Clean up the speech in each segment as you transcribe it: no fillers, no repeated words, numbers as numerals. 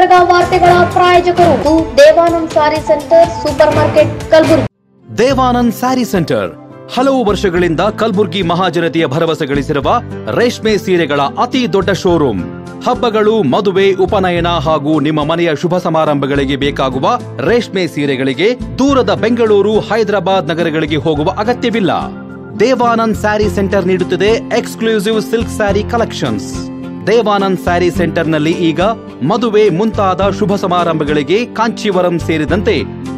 ಗುಲ್ಬರ್ಗ ವಾರ್ತೆಗಳ ಪ್ರಾಯೋಜಕರು Devanand sari centre super market Kalaburagi. Devanand sari centre ಹಲವು ವರ್ಷಗಳಿಂದ ಕಲಬುರಗಿ ಮಹಾಜನತೆಯ ಭರವಸೆ ಗಳಿಸಿರುವ ರೇಷ್ಮೆ ಸೀರೆಗಳ ಅತಿ ದೊಡ್ಡ ಶೋರೂಮ್. ಹಬ್ಬಗಳು, ಮದುವೆ, ಉಪನಯನ ಹಾಗೂ ನಿಮ್ಮ ಮನೆಯ ಶುಭ ಸಮಾರಂಭಗಳಿಗೆ ಬೇಕಾಗುವ ರೇಷ್ಮೆ ಸೀರೆಗಳಿಗೆ ದೂರದ ಬೆಂಗಳೂರು, ಹೈದರಾಬಾದ್ ನಗರಗಳಿಗೆ ಹೋಗುವ ಅಗತ್ಯವಿಲ್ಲ. ದೇವಾನಂದ್ ಸ್ಯಾರಿ ಸೆಂಟರ್ ನೀಡುತ್ತಿದೆ exclusive silk sari collections. Devanand sari ಸೆಂಟರ್ನಲ್ಲಿ ಈಗ ಮದುವೆ ಮುಂತಾದ ಶುಭ ಸಮಾರಂಭಗಳಿಗೆ ಕಾಂಚೀವರಂ ಸೇರಿದಂತೆ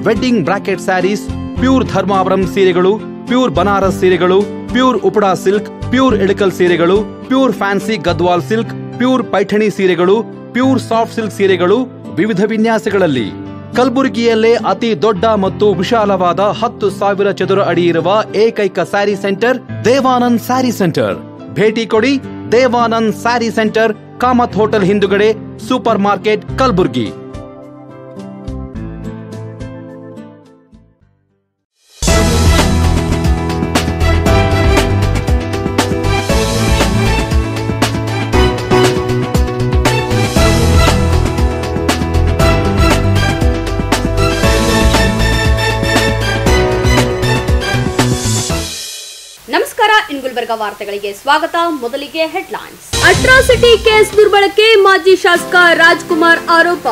wedding brocade saris, pure Dharmavaram ಸೀರೆಗಳು, ಪ್ಯೂರ್ ಬನಾರಸ್ ಸೀರೆಗಳು, pure Uppada silk, pure Ilkal ಸೀರೆಗಳು, pure fancy Gadwal silk, pure Paithani ಸೀರೆಗಳು, ಪ್ಯೂರ್ ಸಾಫ್ಟ್ ಸಿಲ್ಕ್ ಸೀರೆಗಳು ವಿವಿಧ ವಿನ್ಯಾಸಗಳಲ್ಲಿ. ಕಲಬುರಗಿಯಲ್ಲೇ ಅತಿ ದೊಡ್ಡ ಮತ್ತು ವಿಶಾಲವಾದ 10,000 ಚದುರ ಅಡಿ ಇರುವ ಏಕೈಕ ಸ್ಯಾರಿ ಸೆಂಟರ್ ದೇವಾನಂದ್ ಸ್ಯಾರಿ ಸೆಂಟರ್. ಭೇಟಿ ಕೊಡಿ. ದೇವಾನಂದ್ ಸ್ಯಾರಿ ಸೆಂಟರ್, ಕಾಮತ್ ಹೋಟೆಲ್ ಹಿಂದುಗಡೆ, ಸೂಪರ್ ಮಾರ್ಕೆಟ್, ಕಲಬುರಗಿ. ನಮಸ್ಕಾರ, ಇನ್ ಗುಲ್ಬರ್ಗ ವಾರ್ತೆಗಳಿಗೆ ಸ್ವಾಗತ. ಮೊದಲಿಗೆ ಹೆಡ್ಲೈನ್ಸ್. ಅಟ್ರಾಸಿಟಿ ಕೇಸ್ ದುರ್ಬಳಕೆ, ಮಾಜಿ ಶಾಸಕ ರಾಜ್ಕುಮಾರ್ ಆರೋಪ.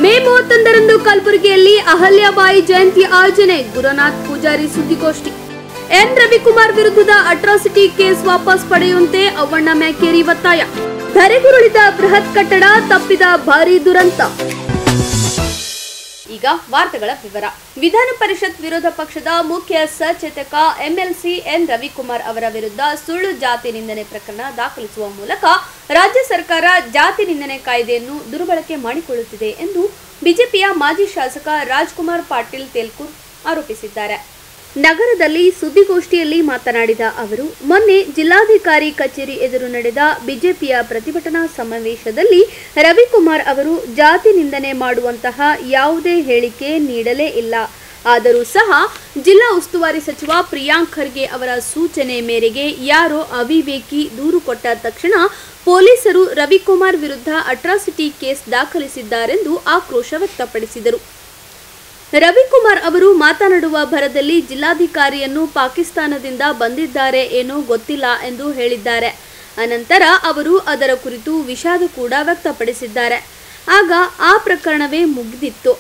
ಮೇ 31ರಂದು ಕಲಬುರಗಿಯಲ್ಲಿ ಅಹಲ್ಯಾಬಾಯಿ ಜಯಂತಿ ಆಯೋಜನೆ, ಗುರುನಾಥ್ ಪೂಜಾರಿ ಸುದ್ದಿಗೋಷ್ಠಿ. ಎನ್ ರವಿಕುಮಾರ್ ವಿರುದ್ಧದ ಅಟ್ರಾಸಿಟಿ ಕೇಸ್ ವಾಪಸ್ ಪಡೆಯುವಂತೆ ಅವ್ವಣ್ಣ ಮ್ಯಾಕೇರಿ ಒತ್ತಾಯ. ಧರೆಗುರುಳಿದ ಬೃಹತ್ ಕಟ್ಟಡ, ತಪ್ಪಿದ ಭಾರೀ ದುರಂತ. ಈಗ ವಾರ್ತೆಗಳ ವಿವರ. ವಿಧಾನ ಪರಿಷತ್ ವಿರೋಧ ಪಕ್ಷದ ಮುಖ್ಯ ಸಚೇತಕ ಎಂಎಲ್ಸಿ ಎನ್ ರವಿಕುಮಾರ್ ಅವರ ವಿರುದ್ಧ ಸುಳ್ಳು ಜಾತಿ ನಿಂದನೆ ಪ್ರಕರಣ ದಾಖಲಿಸುವ ಮೂಲಕ ರಾಜ್ಯ ಸರ್ಕಾರ ಜಾತಿ ನಿಂದನೆ ಕಾಯ್ದೆಯನ್ನು ದುರ್ಬಳಕೆ ಮಾಡಿಕೊಳ್ಳುತ್ತಿದೆ ಎಂದು ಬಿಜೆಪಿಯ ಮಾಜಿ ಶಾಸಕ ರಾಜ್ಕುಮಾರ್ ಪಾಟೀಲ್ ತೇಲ್ಕೂರ್ ಆರೋಪಿಸಿದ್ದಾರೆ. ನಗರದಲ್ಲಿ ಸುದ್ದಿಗೋಷ್ಠಿಯಲ್ಲಿ ಮಾತನಾಡಿದ ಅವರು, ಮೊನ್ನೆ ಜಿಲ್ಲಾಧಿಕಾರಿ ಕಚೇರಿ ಎದುರು ನಡೆದ ಬಿಜೆಪಿಯ ಪ್ರತಿಭಟನಾ ಸಮಾವೇಶದಲ್ಲಿ ರವಿಕುಮಾರ್ ಅವರು ಜಾತಿ ನಿಂದನೆ ಮಾಡುವಂತಹ ಯಾವುದೇ ಹೇಳಿಕೆ ನೀಡಲೇ ಇಲ್ಲ. ಆದರೂ ಸಹ ಜಿಲ್ಲಾ ಉಸ್ತುವಾರಿ ಸಚಿವ ಪ್ರಿಯಾಂಕ್ ಖರ್ಗೆ ಅವರ ಸೂಚನೆ ಮೇರೆಗೆ ಯಾರೋ ಅವಿವೇಕಿ ದೂರು ಕೊಟ್ಟ ತಕ್ಷಣ ಪೊಲೀಸರು ರವಿಕುಮಾರ್ ವಿರುದ್ಧ ಅಟ್ರಾಸಿಟಿ ಕೇಸ್ ದಾಖಲಿಸಿದ್ದಾರೆಂದು ಆಕ್ರೋಶ ವ್ಯಕ್ತಪಡಿಸಿದರು. ರವಿಕುಮಾರ್ ಅವರು ಮಾತನಾಡುವ ಭರದಲ್ಲಿ ಜಿಲ್ಲಾಧಿಕಾರಿಯನ್ನು ಪಾಕಿಸ್ತಾನದಿಂದ ಬಂದಿದ್ದಾರೆ ಏನೋ ಗೊತ್ತಿಲ್ಲ ಎಂದು ಹೇಳಿದ್ದಾರೆ. ಅನಂತರ ಅವರು ಅದರ ಕುರಿತು ವಿಷಾದ ಕೂಡ ವ್ಯಕ್ತಪಡಿಸಿದ್ದಾರೆ. ಆಗ ಆ ಪ್ರಕರಣವೇ ಮುಗಿದಿತ್ತು.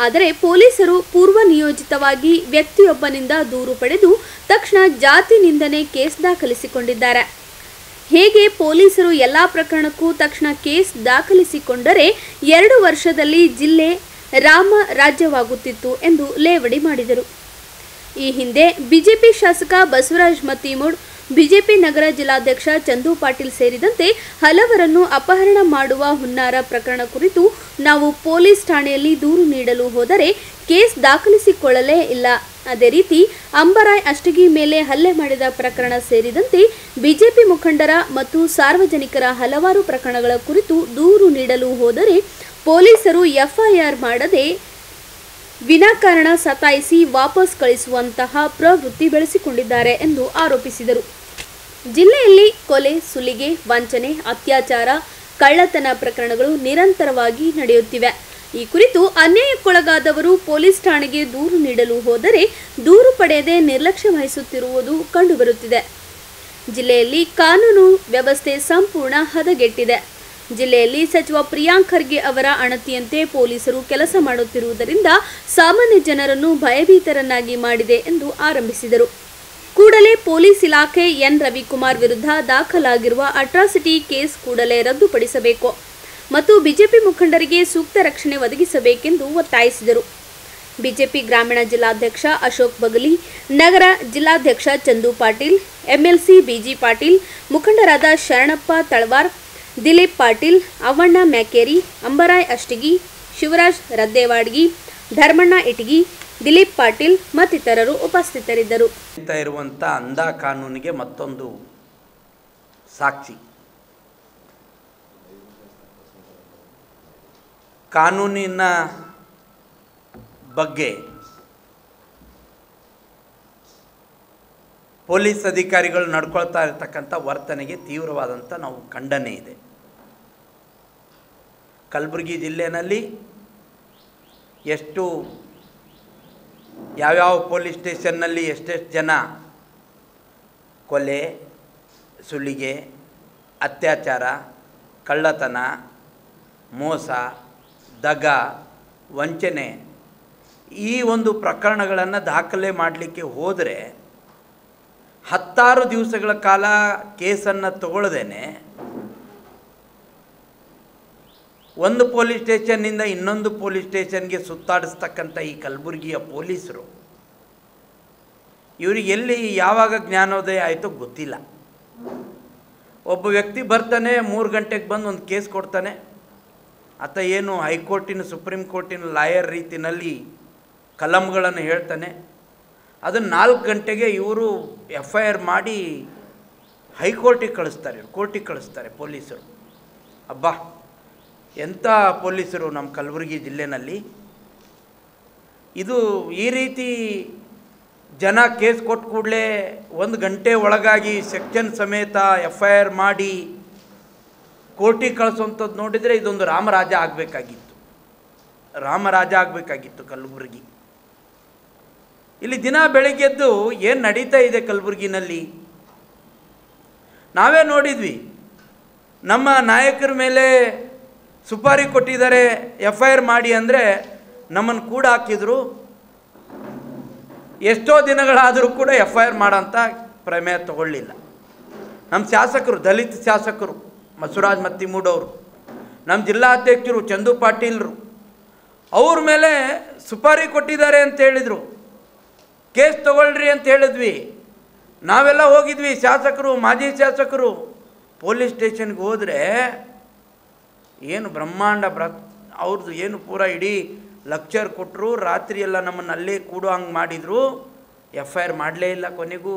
ಆದರೆ ಪೊಲೀಸರು ಪೂರ್ವ ನಿಯೋಜಿತವಾಗಿ ವ್ಯಕ್ತಿಯೊಬ್ಬನಿಂದ ದೂರು ಪಡೆದು ತಕ್ಷಣ ಜಾತಿ ನಿಂದನೆ ಕೇಸ್ ದಾಖಲಿಸಿಕೊಂಡಿದ್ದಾರೆ. ಹೇಗೆ ಪೊಲೀಸರು ಎಲ್ಲಾ ಪ್ರಕರಣಕ್ಕೂ ತಕ್ಷಣ ಕೇಸ್ ದಾಖಲಿಸಿಕೊಂಡರೆ 2 ವರ್ಷದಲ್ಲಿ ಜಿಲ್ಲೆ ರಾಮ ರಾಜ್ಯವಾಗುತ್ತಿತ್ತು ಎಂದು ಲೇವಡಿ ಮಾಡಿದರು. ಈ ಹಿಂದೆ ಬಿಜೆಪಿ ಶಾಸಕ ಬಸವರಾಜ್ ಮತ್ತಿಮೂಡ್, ಬಿಜೆಪಿ ನಗರ ಜಿಲ್ಲಾಧ್ಯಕ್ಷ ಚಂದು ಪಾಟೀಲ್ ಸೇರಿದಂತೆ ಹಲವರನ್ನು ಅಪಹರಣ ಮಾಡುವ ಹುನ್ನಾರ ಪ್ರಕರಣ ಕುರಿತು ನಾವು ಪೊಲೀಸ್ ಠಾಣೆಯಲ್ಲಿ ದೂರು ನೀಡಲು ಹೋದರೆ ಕೇಸ್ ದಾಖಲಿಸಿಕೊಳ್ಳಲೇ ಇಲ್ಲ. ಅದೇ ರೀತಿ ಅಂಬರಾಯ್ ಅಷ್ಟಗಿ ಮೇಲೆ ಹಲ್ಲೆ ಮಾಡಿದ ಪ್ರಕರಣ ಸೇರಿದಂತೆ ಬಿಜೆಪಿ ಮುಖಂಡರ ಮತ್ತು ಸಾರ್ವಜನಿಕರ ಹಲವಾರು ಪ್ರಕರಣಗಳ ಕುರಿತು ದೂರು ನೀಡಲು ಹೋದರೆ ಪೊಲೀಸರು ಎಫ್ಐಆರ್ ಮಾಡದೆ ವಿನಾಕಾರಣ ಸತಾಯಿಸಿ ವಾಪಸ್ ಕಳಿಸುವಂತಹ ಪ್ರವೃತ್ತಿ ಬೆಳೆಸಿಕೊಂಡಿದ್ದಾರೆ ಎಂದು ಆರೋಪಿಸಿದರು. ಜಿಲ್ಲೆಯಲ್ಲಿ ಕೊಲೆ, ಸುಲಿಗೆ, ವಂಚನೆ, ಅತ್ಯಾಚಾರ, ಕಳ್ಳತನ ಪ್ರಕರಣಗಳು ನಿರಂತರವಾಗಿ ನಡೆಯುತ್ತಿವೆ. ಈ ಕುರಿತು ಅನ್ಯಾಯಕ್ಕೊಳಗಾದವರು ಪೊಲೀಸ್ ಠಾಣೆಗೆ ದೂರು ನೀಡಲು ಹೋದರೆ ದೂರು ಪಡೆಯದೆ ನಿರ್ಲಕ್ಷ್ಯ ವಹಿಸುತ್ತಿರುವುದು ಕಂಡುಬರುತ್ತಿದೆ. ಜಿಲ್ಲೆಯಲ್ಲಿ ಕಾನೂನು ವ್ಯವಸ್ಥೆ ಸಂಪೂರ್ಣ ಹದಗೆಟ್ಟಿದೆ. ಜಿಲ್ಲೆಯಲ್ಲಿ ಸಚಿವ ಪ್ರಿಯಾಂಕ್ ಖರ್ಗೆ ಅವರ ಅಣತಿಯಂತೆ ಪೊಲೀಸರು ಕೆಲಸ ಮಾಡುತ್ತಿರುವುದರಿಂದ ಸಾಮಾನ್ಯ ಜನರನ್ನು ಭಯಭೀತರನ್ನಾಗಿ ಮಾಡಿದೆ ಎಂದು ಆರಂಭಿಸಿದರು. ಕೂಡಲೇ ಪೊಲೀಸ್ ಇಲಾಖೆ ಎನ್ ರವಿಕುಮಾರ್ ವಿರುದ್ಧ ದಾಖಲಾಗಿರುವ ಅಟ್ರಾಸಿಟಿ ಕೇಸ್ ಕೂಡಲೇ ರದ್ದುಪಡಿಸಬೇಕು ಮತ್ತು ಬಿಜೆಪಿ ಮುಖಂಡರಿಗೆ ಸೂಕ್ತ ರಕ್ಷಣೆ ಒದಗಿಸಬೇಕೆಂದು ಒತ್ತಾಯಿಸಿದರು. ಬಿಜೆಪಿ ಗ್ರಾಮೀಣ ಜಿಲ್ಲಾಧ್ಯಕ್ಷ ಅಶೋಕ್ ಬಗಲಿ, ನಗರ ಜಿಲ್ಲಾಧ್ಯಕ್ಷ ಚಂದು ಪಾಟೀಲ್, ಎಂಎಲ್ಸಿ ಬಿಜಿ ಪಾಟೀಲ್, ಮುಖಂಡರಾದ ಶರಣಪ್ಪ ತಳವಾರ್, ದಿಲೀಪ್ ಪಾಟೀಲ್, ಅವ್ವಣ್ಣ ಮ್ಯಾಕೇರಿ, ಅಂಬರಾಯ್ ಅಷ್ಟಗಿ, ಶಿವರಾಜ್ ರದ್ದೇವಾಡ್ಗಿ, ಧರ್ಮಣ್ಣ ಇಟಗಿ, ದಿಲೀಪ್ ಪಾಟೀಲ್ ಮತ್ತಿತರರು ಉಪಸ್ಥಿತರಿದ್ದರು. ಇರುವಂಥ ಅಂಧ ಕಾನೂನಿಗೆ ಮತ್ತೊಂದು ಸಾಕ್ಷಿ. ಕಾನೂನಿನ ಬಗ್ಗೆ ಪೊಲೀಸ್ ಅಧಿಕಾರಿಗಳು ನಡ್ಕೊಳ್ತಾ ಇರತಕ್ಕಂಥ ವರ್ತನೆಗೆ ತೀವ್ರವಾದಂಥ ನಾವು ಖಂಡನೆ ಇದೆ. ಕಲಬುರಗಿ ಜಿಲ್ಲೆಯಲ್ಲಿ ಎಷ್ಟು ಯಾವ್ಯಾವ ಪೊಲೀಸ್ ಸ್ಟೇಷನ್ನಲ್ಲಿ ಎಷ್ಟೆಷ್ಟು ಜನ ಕೊಲೆ, ಸುಲಿಗೆ, ಅತ್ಯಾಚಾರ, ಕಳ್ಳತನ, ಮೋಸ, ದಗ, ವಂಚನೆ ಈ ಒಂದು ಪ್ರಕರಣಗಳನ್ನು ದಾಖಲೆ ಮಾಡಲಿಕ್ಕೆ ಹೋದರೆ 16 ದಿವಸಗಳ ಕಾಲ ಕೇಸನ್ನು ತಗೊಳ್ಳದೇನೆ ಒಂದು ಪೊಲೀಸ್ ಸ್ಟೇಷನ್ನಿಂದ ಇನ್ನೊಂದು ಪೊಲೀಸ್ ಸ್ಟೇಷನ್ಗೆ ಸುತ್ತಾಡಿಸ್ತಕ್ಕಂಥ ಈ ಕಲಬುರಗಿಯ ಪೊಲೀಸರು ಇವರಿಗೆ ಎಲ್ಲಿ ಯಾವಾಗ ಜ್ಞಾನೋದಯ ಆಯಿತೋ ಗೊತ್ತಿಲ್ಲ. ಒಬ್ಬ ವ್ಯಕ್ತಿ ಬರ್ತಾನೆ, 3 ಗಂಟೆಗೆ ಬಂದು ಒಂದು ಕೇಸ್ ಕೊಡ್ತಾನೆ. ಆತ ಏನು ಹೈಕೋರ್ಟಿನ ಸುಪ್ರೀಂ ಕೋರ್ಟಿನ ಲಾಯರ್ ರೀತಿಯಲ್ಲಿ ಕಲಂಗಳನ್ನು ಹೇಳ್ತಾನೆ. ಅದನ್ನು 4 ಗಂಟೆಗೆ ಇವರು FIR ಮಾಡಿ ಹೈಕೋರ್ಟಿಗೆ ಕಳಿಸ್ತಾರೆ, ಕೋರ್ಟಿಗೆ ಕಳಿಸ್ತಾರೆ ಪೊಲೀಸರು. ಅಬ್ಬಾ, ಎಂಥ ಪೊಲೀಸರು ನಮ್ಮ ಕಲಬುರಗಿ ಜಿಲ್ಲೆಯಲ್ಲಿ. ಇದು ಈ ರೀತಿ ಜನ ಕೇಸ್ ಕೊಟ್ಟ ಕೂಡಲೇ 1 ಗಂಟೆ ಒಳಗಾಗಿ ಸೆಕ್ಷನ್ ಸಮೇತ FIR ಮಾಡಿ ಕೋರ್ಟಿಗೆ ಕಳಿಸುವಂಥದ್ದು ನೋಡಿದರೆ ಇದೊಂದು ರಾಮರಾಜ ಆಗಬೇಕಾಗಿತ್ತು ಕಲಬುರಗಿ. ಇಲ್ಲಿ ದಿನ ಬೆಳಗ್ಗೆದ್ದು ಏನು ನಡೀತಾ ಇದೆ ಕಲಬುರಗಿನಲ್ಲಿ ನಾವೇ ನೋಡಿದ್ವಿ. ನಮ್ಮ ನಾಯಕರ ಮೇಲೆ ಸುಪಾರಿ ಕೊಟ್ಟಿದ್ದಾರೆ, FIR ಮಾಡಿ ಅಂದರೆ ನಮ್ಮನ್ನು ಕೂಡ ಹಾಕಿದ್ರು. ಎಷ್ಟೋ ದಿನಗಳಾದರೂ ಕೂಡ FIR ಮಾಡೋಂಥ ಪ್ರಮೇಯ ತಗೊಳ್ಳಿಲ್ಲ. ನಮ್ಮ ಶಾಸಕರು, ದಲಿತ ಶಾಸಕರು ಬಸವರಾಜ ಮತ್ತಿಮೂಡವರು, ನಮ್ಮ ಜಿಲ್ಲಾಧ್ಯಕ್ಷರು ಚಂದು ಪಾಟೀಲ್ರು, ಅವ್ರ ಮೇಲೆ ಸುಪಾರಿ ಕೊಟ್ಟಿದ್ದಾರೆ ಅಂತ ಹೇಳಿದರು. ಕೇಸ್ ತಗೊಳ್ರಿ ಅಂತ ಹೇಳಿದ್ವಿ. ನಾವೆಲ್ಲ ಹೋಗಿದ್ವಿ, ಶಾಸಕರು, ಮಾಜಿ ಶಾಸಕರು. ಪೊಲೀಸ್ ಸ್ಟೇಷನ್ಗೆ ಹೋದರೆ ಏನು ಬ್ರಹ್ಮಾಂಡ ಅವ್ರದ್ದು ಏನು ಪೂರ ಇಡೀ ಲೆಕ್ಚರ್ ಕೊಟ್ಟರು. ರಾತ್ರಿ ಎಲ್ಲ ನಮ್ಮನ್ನು ಅಲ್ಲೇ ಕೂಡೋ ಹಂಗೆ ಮಾಡಿದರು. FIR ಮಾಡಲೇ ಇಲ್ಲ. ಕೊನೆಗೂ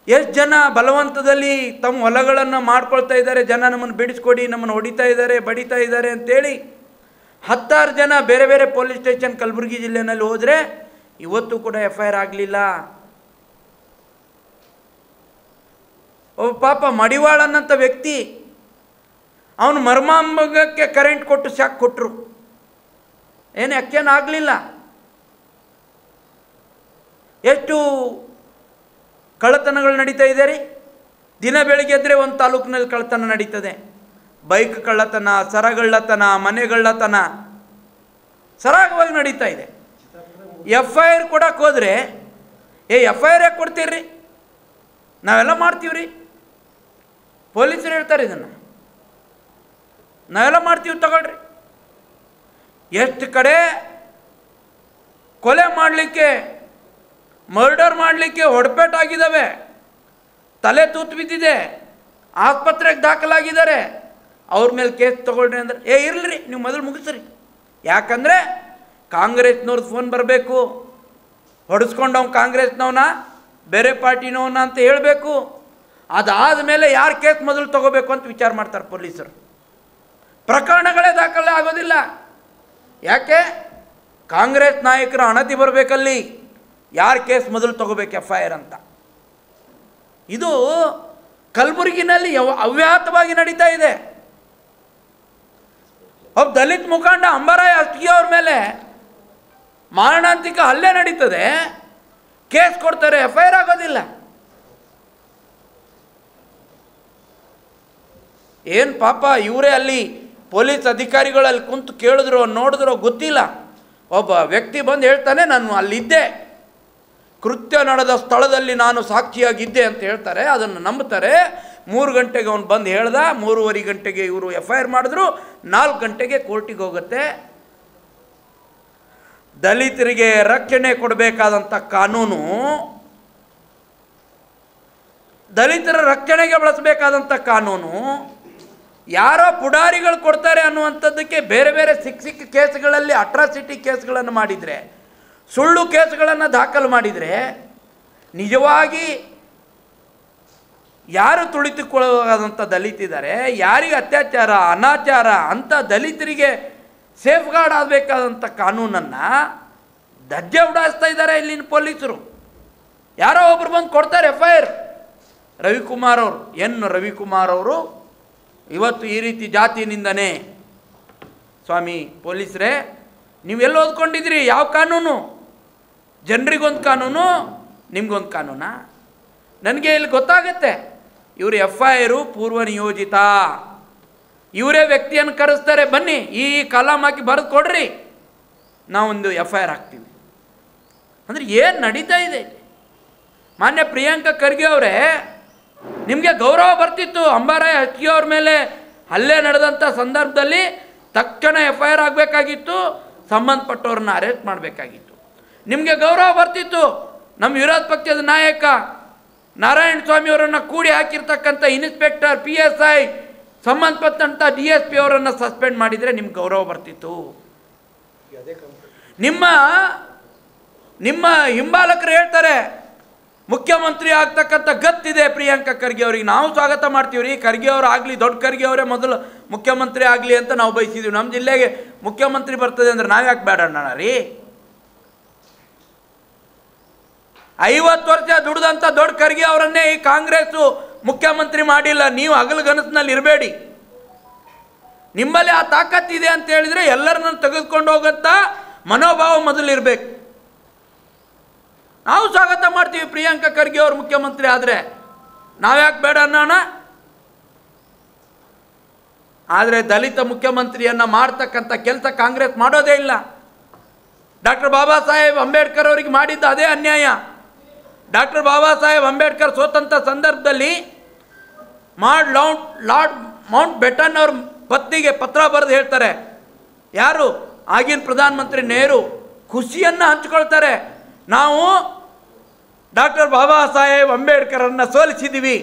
ಎಷ್ಟು ಜನ ಬಲವಂತದಲ್ಲಿ ತಮ್ಮ ಹೊಲಗಳನ್ನು ಮಾಡ್ಕೊಳ್ತಾ ಇದ್ದಾರೆ. ಜನ ನಮ್ಮನ್ನು ಬಿಡಿಸ್ಕೊಡಿ, ನಮ್ಮನ್ನು ಹೊಡಿತಾ ಇದ್ದಾರೆ, ಬಡಿತಾ ಇದ್ದಾರೆ ಅಂತೇಳಿ 16 ಜನ ಬೇರೆ ಬೇರೆ ಪೊಲೀಸ್ ಸ್ಟೇಷನ್ ಕಲಬುರಗಿ ಜಿಲ್ಲೆಯಲ್ಲಿ ಹೋದರೆ ಇವತ್ತು ಕೂಡ FIR ಆಗಲಿಲ್ಲ. ಒಬ್ಬ ಪಾಪ ಮಡಿವಾಳ ಅನ್ನಂಥ ವ್ಯಕ್ತಿ, ಅವನು ಮರ್ಮಾಂಬಕ್ಕೆ ಕರೆಂಟ್ ಕೊಟ್ಟು ಶಾಕ್ ಕೊಟ್ಟರು, ಏನು ಆ್ಯಕ್ಷನ್ ಆಗಲಿಲ್ಲ. ಎಷ್ಟು ಕಳ್ಳತನಗಳು ನಡೀತಾ ಇದೆ ರೀ. ದಿನ ಬೆಳಿಗ್ಗೆ ಎದ್ದರೆ ಒಂದು ತಾಲೂಕಿನಲ್ಲಿ ಕಳ್ಳತನ ನಡೀತದೆ. ಬೈಕ್ ಕಳ್ಳತನ, ಸರಗಳ್ಳತನ, ಮನೆಗಳ್ಳತನ ಸರಾಗವಾಗಿ ನಡೀತಾ ಇದೆ. FIR ಕೊಡಕ್ಕೆ ಹೋದರೆ FIR ಯಾಕೆ ಕೊಡ್ತೀರಿ, ನಾವೆಲ್ಲ ಮಾಡ್ತೀವಿ ರೀ. ಪೊಲೀಸರು ಹೇಳ್ತಾರೆ ಇದನ್ನು, ನಾವೆಲ್ಲ ಮಾಡ್ತೀವಿ ತಗೊಳ್ರಿ. ಎಷ್ಟು ಕಡೆ ಕೊಲೆ ಮಾಡಲಿಕ್ಕೆ, ಮರ್ಡರ್ ಮಾಡಲಿಕ್ಕೆ ಹೊಡೆಪೇಟಾಗಿದ್ದಾವೆ, ತಲೆ ತೂತು ಬಿದ್ದಿದೆ, ಆಸ್ಪತ್ರೆಗೆ ದಾಖಲಾಗಿದ್ದಾರೆ. ಅವ್ರ ಮೇಲೆ ಕೇಸ್ ತಗೊಳ್ರಿ ಅಂದ್ರೆ ಇರಲಿ ನೀವು ಮೊದಲು ಮುಗಿಸ್ರಿ. ಯಾಕಂದರೆ ಕಾಂಗ್ರೆಸ್ನವ್ರದ್ದು ಫೋನ್ ಬರಬೇಕು, ಹೊಡೆಸ್ಕೊಂಡವ್ ಕಾಂಗ್ರೆಸ್ನವನ ಬೇರೆ ಪಾರ್ಟಿನವನ ಅಂತ ಹೇಳಬೇಕು. ಅದಾದ ಮೇಲೆ ಯಾರು ಕೇಸ್ ಮೊದಲು ತಗೋಬೇಕು ಅಂತ ವಿಚಾರ ಮಾಡ್ತಾರೆ ಪೊಲೀಸರು. ಪ್ರಕರಣಗಳೇ ದಾಖಲೆ ಆಗೋದಿಲ್ಲ. ಯಾಕೆ? ಕಾಂಗ್ರೆಸ್ ನಾಯಕರ ಅಣತಿ ಬರಬೇಕಲ್ಲಿ, ಯಾರು ಕೇಸ್ ಮೊದಲು ತಗೋಬೇಕು FIR ಅಂತ. ಇದು ಕಲಬುರಗಿನಲ್ಲಿ ಅವ್ಯಾಹತವಾಗಿ ನಡೀತಾ ಇದೆ. ಒಬ್ಬ ದಲಿತ ಮುಖಂಡ ಅಂಬರಾಯ ಅಸ್ಗಿ ಅವ್ರ ಮೇಲೆ ಮಾರಣಾಂತಿಕ ಹಲ್ಲೆ ನಡೀತದೆ, ಕೇಸ್ ಕೊಡ್ತಾರೆ, FIR ಆಗೋದಿಲ್ಲ. ಏನು ಪಾಪ ಇವರೇ ಅಲ್ಲಿ ಪೊಲೀಸ್ ಅಧಿಕಾರಿಗಳಲ್ಲಿ ಕುಂತು ಕೇಳಿದ್ರೋ ನೋಡಿದ್ರೋ ಗೊತ್ತಿಲ್ಲ. ಒಬ್ಬ ವ್ಯಕ್ತಿ ಬಂದು ಹೇಳ್ತಾನೆ, ನಾನು ಅಲ್ಲಿದ್ದೆ, ಕೃತ್ಯ ನಡೆದ ಸ್ಥಳದಲ್ಲಿ ನಾನು ಸಾಕ್ಷಿಯಾಗಿದ್ದೆ ಅಂತ ಹೇಳ್ತಾರೆ. ಅದನ್ನು ನಂಬುತ್ತಾರೆ. 3 ಗಂಟೆಗೆ ಅವನು ಬಂದು ಹೇಳ್ದ, 3:30 ಗಂಟೆಗೆ ಇವರು FIR ಮಾಡಿದ್ರು, 4 ಗಂಟೆಗೆ ಕೋರ್ಟಿಗೆ ಹೋಗುತ್ತೆ. ದಲಿತರಿಗೆ ರಕ್ಷಣೆ ಕೊಡಬೇಕಾದಂಥ ಕಾನೂನು, ದಲಿತರ ರಕ್ಷಣೆಗೆ ಬಳಸಬೇಕಾದಂಥ ಕಾನೂನು ಯಾರೋ ಪುಡಾರಿಗಳು ಕೊಡ್ತಾರೆ ಅನ್ನುವಂಥದ್ದಕ್ಕೆ ಬೇರೆ ಬೇರೆ ಸಿಕ್ಕ ಕೇಸ್ಗಳಲ್ಲಿ ಅಟ್ರಾಸಿಟಿ ಕೇಸ್ಗಳನ್ನು ಮಾಡಿದರೆ, ಸುಳ್ಳು ಕೇಸ್ಗಳನ್ನು ದಾಖಲು ಮಾಡಿದರೆ, ನಿಜವಾಗಿ ಯಾರು ತುಳಿತುಕೊಳ್ಳುವಂಥ ದಲಿತಿದ್ದಾರೆ, ಯಾರಿಗೆ ಅತ್ಯಾಚಾರ, ಅನಾಚಾರ ಅಂಥ ದಲಿತರಿಗೆ ಸೇಫ್ ಗಾರ್ಡ್ ಆಗಬೇಕಾದಂಥ ಕಾನೂನನ್ನು ದರ್ಜೆ ಉಡಾಯಿಸ್ತಾ ಇದ್ದಾರೆ ಇಲ್ಲಿನ ಪೊಲೀಸರು. ಯಾರೋ ಒಬ್ರು ಬಂದು ಕೊಡ್ತಾರೆ FIR. ರವಿಕುಮಾರ್ ಅವರು, ರವಿಕುಮಾರ್ ಅವರು ಇವತ್ತು ಈ ರೀತಿ ಜಾತಿ ನಿಂದನೆ. ಸ್ವಾಮಿ ಪೊಲೀಸರೇ, ನೀವೆಲ್ಲ ಓದ್ಕೊಂಡಿದ್ರಿ? ಯಾವ ಕಾನೂನು? ಜನರಿಗೊಂದು ಕಾನೂನು, ನಿಮ್ಗೊಂದು ಕಾನೂನಾ? ನನಗೆ ಇಲ್ಲಿ ಗೊತ್ತಾಗತ್ತೆ, ಇವರು FIR ಪೂರ್ವ ನಿಯೋಜಿತ. ಇವರೇ ವ್ಯಕ್ತಿಯನ್ನು ಕರೆಸ್ತಾರೆ, ಬನ್ನಿ ಈ ಕಾಲಮ್ ಹಾಕಿ ಬರೆದು ಕೊಡ್ರಿ, ನಾವೊಂದು FIR ಹಾಕ್ತೀವಿ. ಅಂದರೆ ಏನು ನಡೀತಾ ಇದೆ? ಮಾನ್ಯ ಪ್ರಿಯಾಂಕಾ ಖರ್ಗೆ ಅವರೇ, ನಿಮಗೆ ಗೌರವ ಬರ್ತಿತ್ತು. ಅಂಬಾರಾಯ್ HK ಅವ್ರ ಮೇಲೆ ಹಲ್ಲೆ ನಡೆದಂಥ ಸಂದರ್ಭದಲ್ಲಿ ತಕ್ಷಣ FIR ಆಗಬೇಕಾಗಿತ್ತು, ಸಂಬಂಧಪಟ್ಟವ್ರನ್ನ ಅರೆಸ್ಟ್ ಮಾಡಬೇಕಾಗಿತ್ತು. ನಿಮಗೆ ಗೌರವ ಬರ್ತಿತ್ತು. ನಮ್ಮ ವಿರೋಧ ಪಕ್ಷದ ನಾಯಕ ನಾರಾಯಣ ಸ್ವಾಮಿ ಅವರನ್ನು ಕೂಡಿ ಹಾಕಿರ್ತಕ್ಕಂಥ ಇನ್ಸ್ಪೆಕ್ಟರ್ PSI ಸಂಬಂಧಪಟ್ಟಂಥ DSP ಅವರನ್ನು ಸಸ್ಪೆಂಡ್ ಮಾಡಿದರೆ ನಿಮ್ಗೆ ಗೌರವ ಬರ್ತಿತ್ತು. ನಿಮ್ಮ ಹಿಂಬಾಲಕರು ಹೇಳ್ತಾರೆ ಮುಖ್ಯಮಂತ್ರಿ ಆಗ್ತಕ್ಕಂಥ ಗತ್ತಿದೆ ಪ್ರಿಯಾಂಕಾ ಖರ್ಗೆ ಅವರಿಗೆ. ನಾವು ಸ್ವಾಗತ ಮಾಡ್ತೀವಿ ರೀ. ಖರ್ಗೆ ಅವರು ಆಗಲಿ, ದೊಡ್ಡ ಖರ್ಗೆ ಅವರೇ ಮೊದಲು ಮುಖ್ಯಮಂತ್ರಿ ಆಗಲಿ ಅಂತ ನಾವು ಬಯಸಿದ್ದೀವಿ. ನಮ್ಮ ಜಿಲ್ಲೆಗೆ ಮುಖ್ಯಮಂತ್ರಿ ಬರ್ತದೆ ಅಂದರೆ ನಾವು ಯಾಕೆ ಬೇಡ ಅಣ್ಣ ರೀ? 50 ವರ್ಷ ದುಡ್ದಂಥ ದೊಡ್ಡ ಖರ್ಗೆ ಅವರನ್ನೇ ಈ ಕಾಂಗ್ರೆಸ್ಸು ಮುಖ್ಯಮಂತ್ರಿ ಮಾಡಿಲ್ಲ. ನೀವು ಹಗಲುಗನಸಿನಲ್ಲಿ ಇರಬೇಡಿ. ನಿಮ್ಮಲ್ಲಿ ಆ ತಾಕತ್ತಿದೆ ಅಂತ ಹೇಳಿದರೆ ಎಲ್ಲರನ್ನ ತೆಗೆದುಕೊಂಡು ಹೋಗಂತ ಮನೋಭಾವ ಮೊದಲು ಇರಬೇಕು. ನಾವು ಸ್ವಾಗತ ಮಾಡ್ತೀವಿ ಪ್ರಿಯಾಂಕಾ ಖರ್ಗೆ ಅವರು ಮುಖ್ಯಮಂತ್ರಿ ಆದರೆ, ನಾವ್ಯಾಕೆ ಬೇಡ ಅನ್ನೋಣ? ಆದರೆ ದಲಿತ ಮುಖ್ಯಮಂತ್ರಿಯನ್ನು ಮಾಡ್ತಕ್ಕಂಥ ಕೆಲಸ ಕಾಂಗ್ರೆಸ್ ಮಾಡೋದೇ ಇಲ್ಲ. ಡಾಕ್ಟರ್ ಬಾಬಾ ಸಾಹೇಬ್ ಅಂಬೇಡ್ಕರ್ ಅವರಿಗೆ ಮಾಡಿದ್ದ ಅದೇ ಅನ್ಯಾಯ. ಡಾಕ್ಟರ್ ಬಾಬಾ ಸಾಹೇಬ್ ಅಂಬೇಡ್ಕರ್ ಸೋತಂಥ ಸಂದರ್ಭದಲ್ಲಿ ಲಾರ್ಡ್ ಮೌಂಟ್ ಬೆಟನ್ ಅವ್ರ ಪತ್ನಿಗೆ ಪತ್ರ ಬರೆದು ಹೇಳ್ತಾರೆ. ಯಾರು? ಆಗಿನ ಪ್ರಧಾನಮಂತ್ರಿ ನೆಹರು. ಖುಷಿಯನ್ನು ಹಂಚ್ಕೊಳ್ತಾರೆ, ನಾವು ಡಾಕ್ಟರ್ ಬಾಬಾ ಸಾಹೇಬ್ ಅಂಬೇಡ್ಕರನ್ನು ಸೋಲಿಸಿದ್ದೀವಿ,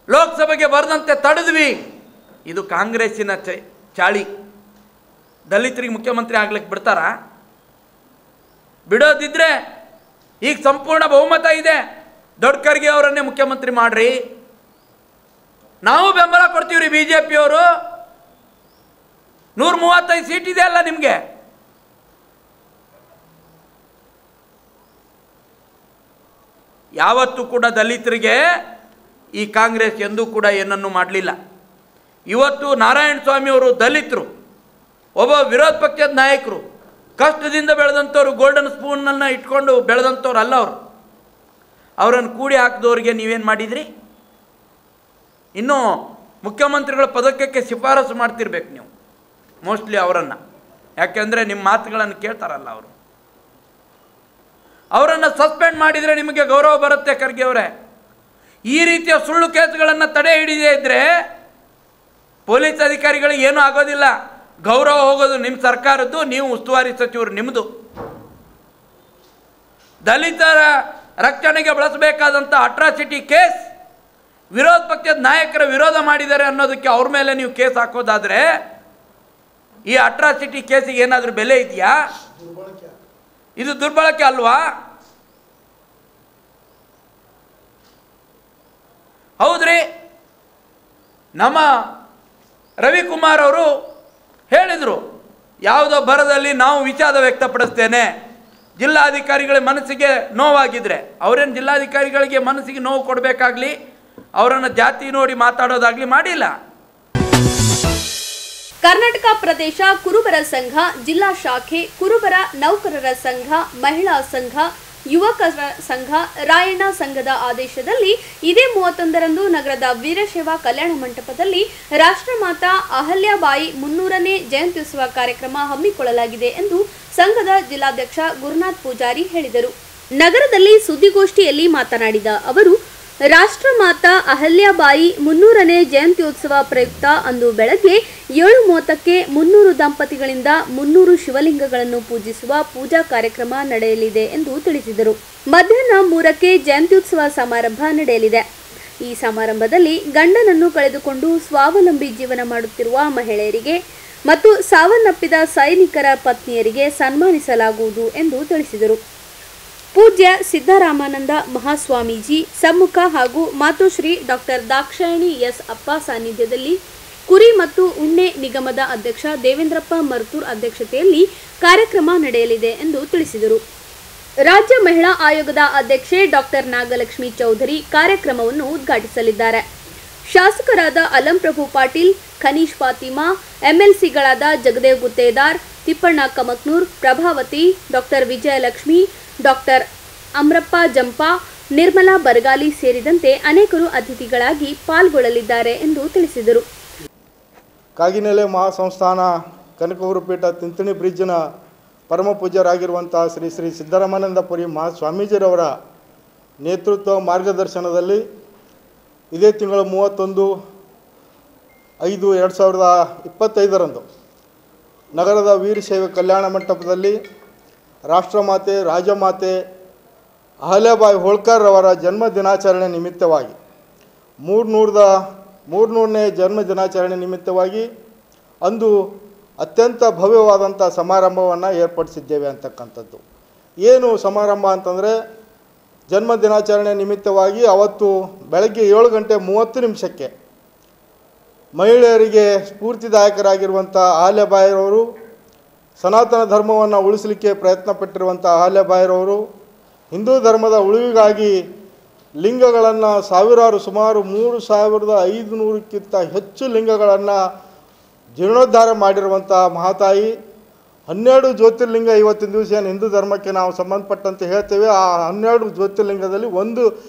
ಲೋಕಸಭೆಗೆ ಬರದಂತೆ ತಡೆದ್ವಿ. ಇದು ಕಾಂಗ್ರೆಸ್ಸಿನ ಚಾಳಿ. ದಲಿತರಿಗೆ ಮುಖ್ಯಮಂತ್ರಿ ಆಗ್ಲಿಕ್ಕೆ ಬಿಡ್ತಾರಾ? ಬಿಡೋದಿದ್ರೆ ಈಗ ಸಂಪೂರ್ಣ ಬಹುಮತ ಇದೆ, ದೊಡ್ಡ ಖರ್ಗೆ ಅವರನ್ನೇ ಮುಖ್ಯಮಂತ್ರಿ ಮಾಡ್ರಿ. ನಾವು ಬೆಂಬಲ ಕೊಡ್ತೀವಿ ರೀ. BJP ಅವರು 135 ಸೀಟ್ ಇದೆ ಅಲ್ಲ ನಿಮಗೆ. ಯಾವತ್ತೂ ಕೂಡ ದಲಿತರಿಗೆ ಈ ಕಾಂಗ್ರೆಸ್ ಎಂದೂ ಕೂಡ ಏನನ್ನೂ ಮಾಡಲಿಲ್ಲ. ಇವತ್ತು ನಾರಾಯಣ ಸ್ವಾಮಿ ಅವರು ದಲಿತರು, ಒಬ್ಬ ವಿರೋಧ ಪಕ್ಷದ ನಾಯಕರು, ಕಷ್ಟದಿಂದ ಬೆಳೆದಂಥವ್ರು, ಗೋಲ್ಡನ್ ಸ್ಪೂನನ್ನು ಇಟ್ಕೊಂಡು ಬೆಳೆದಂಥವ್ರು ಅಲ್ಲ ಅವರು. ಅವರನ್ನು ಕೂಡಿ ಹಾಕಿದವ್ರಿಗೆ ನೀವೇನು ಮಾಡಿದ್ರಿ? ಇನ್ನೂ ಮುಖ್ಯಮಂತ್ರಿಗಳ ಪದಕಕ್ಕೆ ಶಿಫಾರಸು ಮಾಡ್ತಿರ್ಬೇಕು ನೀವು ಮೋಸ್ಟ್ಲಿ ಅವರನ್ನು. ಯಾಕೆಂದರೆ ನಿಮ್ಮ ಮಾತುಗಳನ್ನು ಕೇಳ್ತಾರಲ್ಲ ಅವರು. ಅವರನ್ನು ಸಸ್ಪೆಂಡ್ ಮಾಡಿದರೆ ನಿಮಗೆ ಗೌರವ ಬರುತ್ತೆ ಖರ್ಗೆ ಅವರೇ. ಈ ರೀತಿಯ ಸುಳ್ಳು ಕೇಸುಗಳನ್ನು ತಡೆ ಹಿಡಿದೇ ಇದ್ದರೆ ಪೊಲೀಸ್ ಅಧಿಕಾರಿಗಳಿಗೆ ಏನೂ ಆಗೋದಿಲ್ಲ. ಗೌರವ ಹೋಗೋದು ನಿಮ್ಮ ಸರ್ಕಾರದ್ದು, ನೀವು ಉಸ್ತುವಾರಿ ಸಚಿವರು ನಿಮ್ಮದು. ದಲಿತರ ರಕ್ಷಣೆಗೆ ಬಳಸಬೇಕಾದಂಥ ಅಟ್ರಾಸಿಟಿ ಕೇಸ್ ವಿರೋಧ ಪಕ್ಷದ ನಾಯಕರ ವಿರೋಧ ಮಾಡಿದ್ದಾರೆ ಅನ್ನೋದಕ್ಕೆ ಅವ್ರ ಮೇಲೆ ನೀವು ಕೇಸ್ ಹಾಕೋದಾದರೆ ಈ ಅಟ್ರಾಸಿಟಿ ಕೇಸಿಗೆ ಏನಾದರೂ ಬೆಲೆ ಇದೆಯಾ? ಇದು ದುರ್ಬಳಕೆ ಅಲ್ವಾ? ಹೌದ್ರಿ. ನಮ್ಮ ರವಿಕುಮಾರ್ ಅವರು ಹೇಳಿದರು, ಯಾವುದೋ ಬರದಲ್ಲಿ ನಾವು ವಿಷಾದ ವ್ಯಕ್ತಪಡಿಸ್ತೇನೆ, ಜಿಲ್ಲಾಧಿಕಾರಿಗಳ ಮನಸ್ಸಿಗೆ ನೋವಾಗಿದ್ದರೆ. ಅವರೇನು ಜಿಲ್ಲಾಧಿಕಾರಿಗಳಿಗೆ ಮನಸ್ಸಿಗೆ ನೋವು ಕೊಡಬೇಕಾಗ್ಲಿ, ಅವರನ್ನು ಜಾತಿ ನೋಡಿ ಮಾತಾಡೋದಾಗ್ಲಿ ಮಾಡಿಲ್ಲ. ಕರ್ನಾಟಕ ಪ್ರದೇಶ ಕುರುಬರ ಸಂಘ ಜಿಲ್ಲಾ ಶಾಖೆ, ಕುರುಬರ ನೌಕರರ ಸಂಘ, ಮಹಿಳಾ ಸಂಘ, ಯುವಕರ ಸಂಘ, ರಾಯಣ್ಣ ಸಂಘದ ಆದೇಶದಲ್ಲಿ ಇದೇ 31ರಂದು ನಗರದ ವೀರಶೈವ ಕಲ್ಯಾಣ ಮಂಟಪದಲ್ಲಿ ರಾಷ್ಟ್ರಮಾತಾ ಅಹಲ್ಯಾಬಾಯಿ 300ನೇ ಜಯಂತ್ಯುತ್ಸವ ಕಾರ್ಯಕ್ರಮ ಹಮ್ಮಿಕೊಳ್ಳಲಾಗಿದೆ ಎಂದು ಸಂಘದ ಜಿಲ್ಲಾಧ್ಯಕ್ಷ ಗುರುನಾಥ್ ಪೂಜಾರಿ ಹೇಳಿದರು. ನಗರದಲ್ಲಿ ಸುದ್ದಿಗೋಷ್ಠಿಯಲ್ಲಿ ಮಾತನಾಡಿದ ಅವರು, ರಾಷ್ಟ್ರಮಾತಾ ಅಹಲ್ಯಾಬಾಯಿ 300ನೇ ಜಯಂತ್ಯೋತ್ಸವ ಪ್ರಯುಕ್ತ ಅಂದು ಬೆಳಗ್ಗೆ 7:30ಕ್ಕೆ 300 ದಂಪತಿಗಳಿಂದ 300 ಶಿವಲಿಂಗಗಳನ್ನು ಪೂಜಿಸುವ ಪೂಜಾ ಕಾರ್ಯಕ್ರಮ ನಡೆಯಲಿದೆ ಎಂದು ತಿಳಿಸಿದರು. ಮಧ್ಯಾಹ್ನ 3ಕ್ಕೆ ಜಯಂತ್ಯುತ್ಸವ ಸಮಾರಂಭ ನಡೆಯಲಿದೆ. ಈ ಸಮಾರಂಭದಲ್ಲಿ ಗಂಡನನ್ನು ಕಳೆದುಕೊಂಡು ಸ್ವಾವಲಂಬಿ ಜೀವನ ಮಾಡುತ್ತಿರುವ ಮಹಿಳೆಯರಿಗೆ ಮತ್ತು ಸಾವನ್ನಪ್ಪಿದ ಸೈನಿಕರ ಪತ್ನಿಯರಿಗೆ ಸನ್ಮಾನಿಸಲಾಗುವುದು ಎಂದು ತಿಳಿಸಿದರು. ಪೂಜ್ಯ ಸಿದ್ದರಾಮಾನಂದ ಮಹಾಸ್ವಾಮೀಜಿ ಸಮ್ಮುಖ ಹಾಗೂ ಮಾತುಶ್ರೀ ಡಾಕ್ಟರ್ ದಾಕ್ಷಾಯಣಿ ಎಸ್ ಅಪ್ಪ ಸಾನ್ನಿಧ್ಯದಲ್ಲಿ ಕುರಿ ಮತ್ತು ಉಣ್ಣೆ ನಿಗಮದ ಅಧ್ಯಕ್ಷ ದೇವೇಂದ್ರಪ್ಪ ಮರ್ತೂರ್ ಅಧ್ಯಕ್ಷತೆಯಲ್ಲಿ ಕಾರ್ಯಕ್ರಮ ನಡೆಯಲಿದೆ ಎಂದು ತಿಳಿಸಿದರು. ರಾಜ್ಯ ಮಹಿಳಾ ಆಯೋಗದ ಅಧ್ಯಕ್ಷೆ ಡಾಕ್ಟರ್ ನಾಗಲಕ್ಷ್ಮಿ ಚೌಧರಿ ಕಾರ್ಯಕ್ರಮವನ್ನು ಉದ್ಘಾಟಿಸಲಿದ್ದಾರೆ. ಶಾಸಕರಾದ ಅಲಂಪ್ರಭು ಪಾಟೀಲ್, ಖನೀಶ್ ಫಾತಿಮಾ, ಎಂಎಲ್ಸಿಗಳಾದ ಜಗದೇವ್ ಗುತ್ತೇದಾರ್, ತಿಪ್ಪಣ್ಣ ಕಮಕ್ನೂರ್, ಪ್ರಭಾವತಿ, ಡಾಕ್ಟರ್ ವಿಜಯಲಕ್ಷ್ಮಿ, ಡಾಕ್ಟರ್ ಅಮ್ರಪ್ಪ ಜಂಪಾ, ನಿರ್ಮಲಾ ಬರಗಾಲಿ ಸೇರಿದಂತೆ ಅನೇಕರು ಅತಿಥಿಗಳಾಗಿ ಪಾಲ್ಗೊಳ್ಳಲಿದ್ದಾರೆ ಎಂದು ತಿಳಿಸಿದರು. ಕಾಗಿನೆಲೆ ಮಹಾಸಂಸ್ಥಾನ ಕನಕಗುರುಪೀಠ ತಿಂತಣಿ ಬ್ರಿಡ್ಜ್ನ ಪರಮ ಪೂಜ್ಯರಾಗಿರುವಂಥ ಶ್ರೀ ಶ್ರೀ ಸಿದ್ದರಾಮಾನಂದಪುರಿ ಮಹಾಸ್ವಾಮೀಜಿರವರ ನೇತೃತ್ವ ಮಾರ್ಗದರ್ಶನದಲ್ಲಿ ಇದೇ ತಿಂಗಳ 31/5/2025 ನಗರದ ವೀರಶೈವ ಕಲ್ಯಾಣ ಮಂಟಪದಲ್ಲಿ ರಾಷ್ಟ್ರಮಾತೆ ರಾಜಮಾತೆ ಅಹಲ್ಯಾಬಾಯಿ ಹೋಳ್ಕರ್ ಅವರ ಜನ್ಮ ದಿನಾಚರಣೆ ನಿಮಿತ್ತವಾಗಿ 300ನೇ ಜನ್ಮ ದಿನಾಚರಣೆ ನಿಮಿತ್ತವಾಗಿ ಅಂದು ಅತ್ಯಂತ ಭವ್ಯವಾದಂಥ ಸಮಾರಂಭವನ್ನು ಏರ್ಪಡಿಸಿದ್ದೇವೆ ಅಂತಕ್ಕಂಥದ್ದು. ಏನು ಸಮಾರಂಭ ಅಂತಂದರೆ, ಜನ್ಮ ದಿನಾಚರಣೆ ನಿಮಿತ್ತವಾಗಿ ಅವತ್ತು ಬೆಳಗ್ಗೆ 7:30 ಮಹಿಳೆಯರಿಗೆ ಸ್ಫೂರ್ತಿದಾಯಕರಾಗಿರುವಂಥ ಅಹಲ್ಯಾಬಾಯಿರವರು, ಸನಾತನ ಧರ್ಮವನ್ನು ಉಳಿಸಲಿಕ್ಕೆ ಪ್ರಯತ್ನ ಪಟ್ಟಿರುವಂಥ ಅಹಲ್ಯಾಬಾಯಿರವರು ಹಿಂದೂ ಧರ್ಮದ ಉಳಿವಿಗಾಗಿ ಲಿಂಗಗಳನ್ನು ಸುಮಾರು 3500ಕ್ಕಿಂತ ಹೆಚ್ಚು ಲಿಂಗಗಳನ್ನು ಜೀರ್ಣೋದ್ಧಾರ ಮಾಡಿರುವಂಥ ಮಹಾತಾಯಿ. 12 ಜ್ಯೋತಿರ್ಲಿಂಗ ಇವತ್ತಿನ ದಿವಸ ಏನು ಹಿಂದೂ ಧರ್ಮಕ್ಕೆ ನಾವು ಸಂಬಂಧಪಟ್ಟಂತೆ ಹೇಳ್ತೇವೆ, ಆ 12 ಜ್ಯೋತಿರ್ಲಿಂಗದಲ್ಲಿ ಒಂದು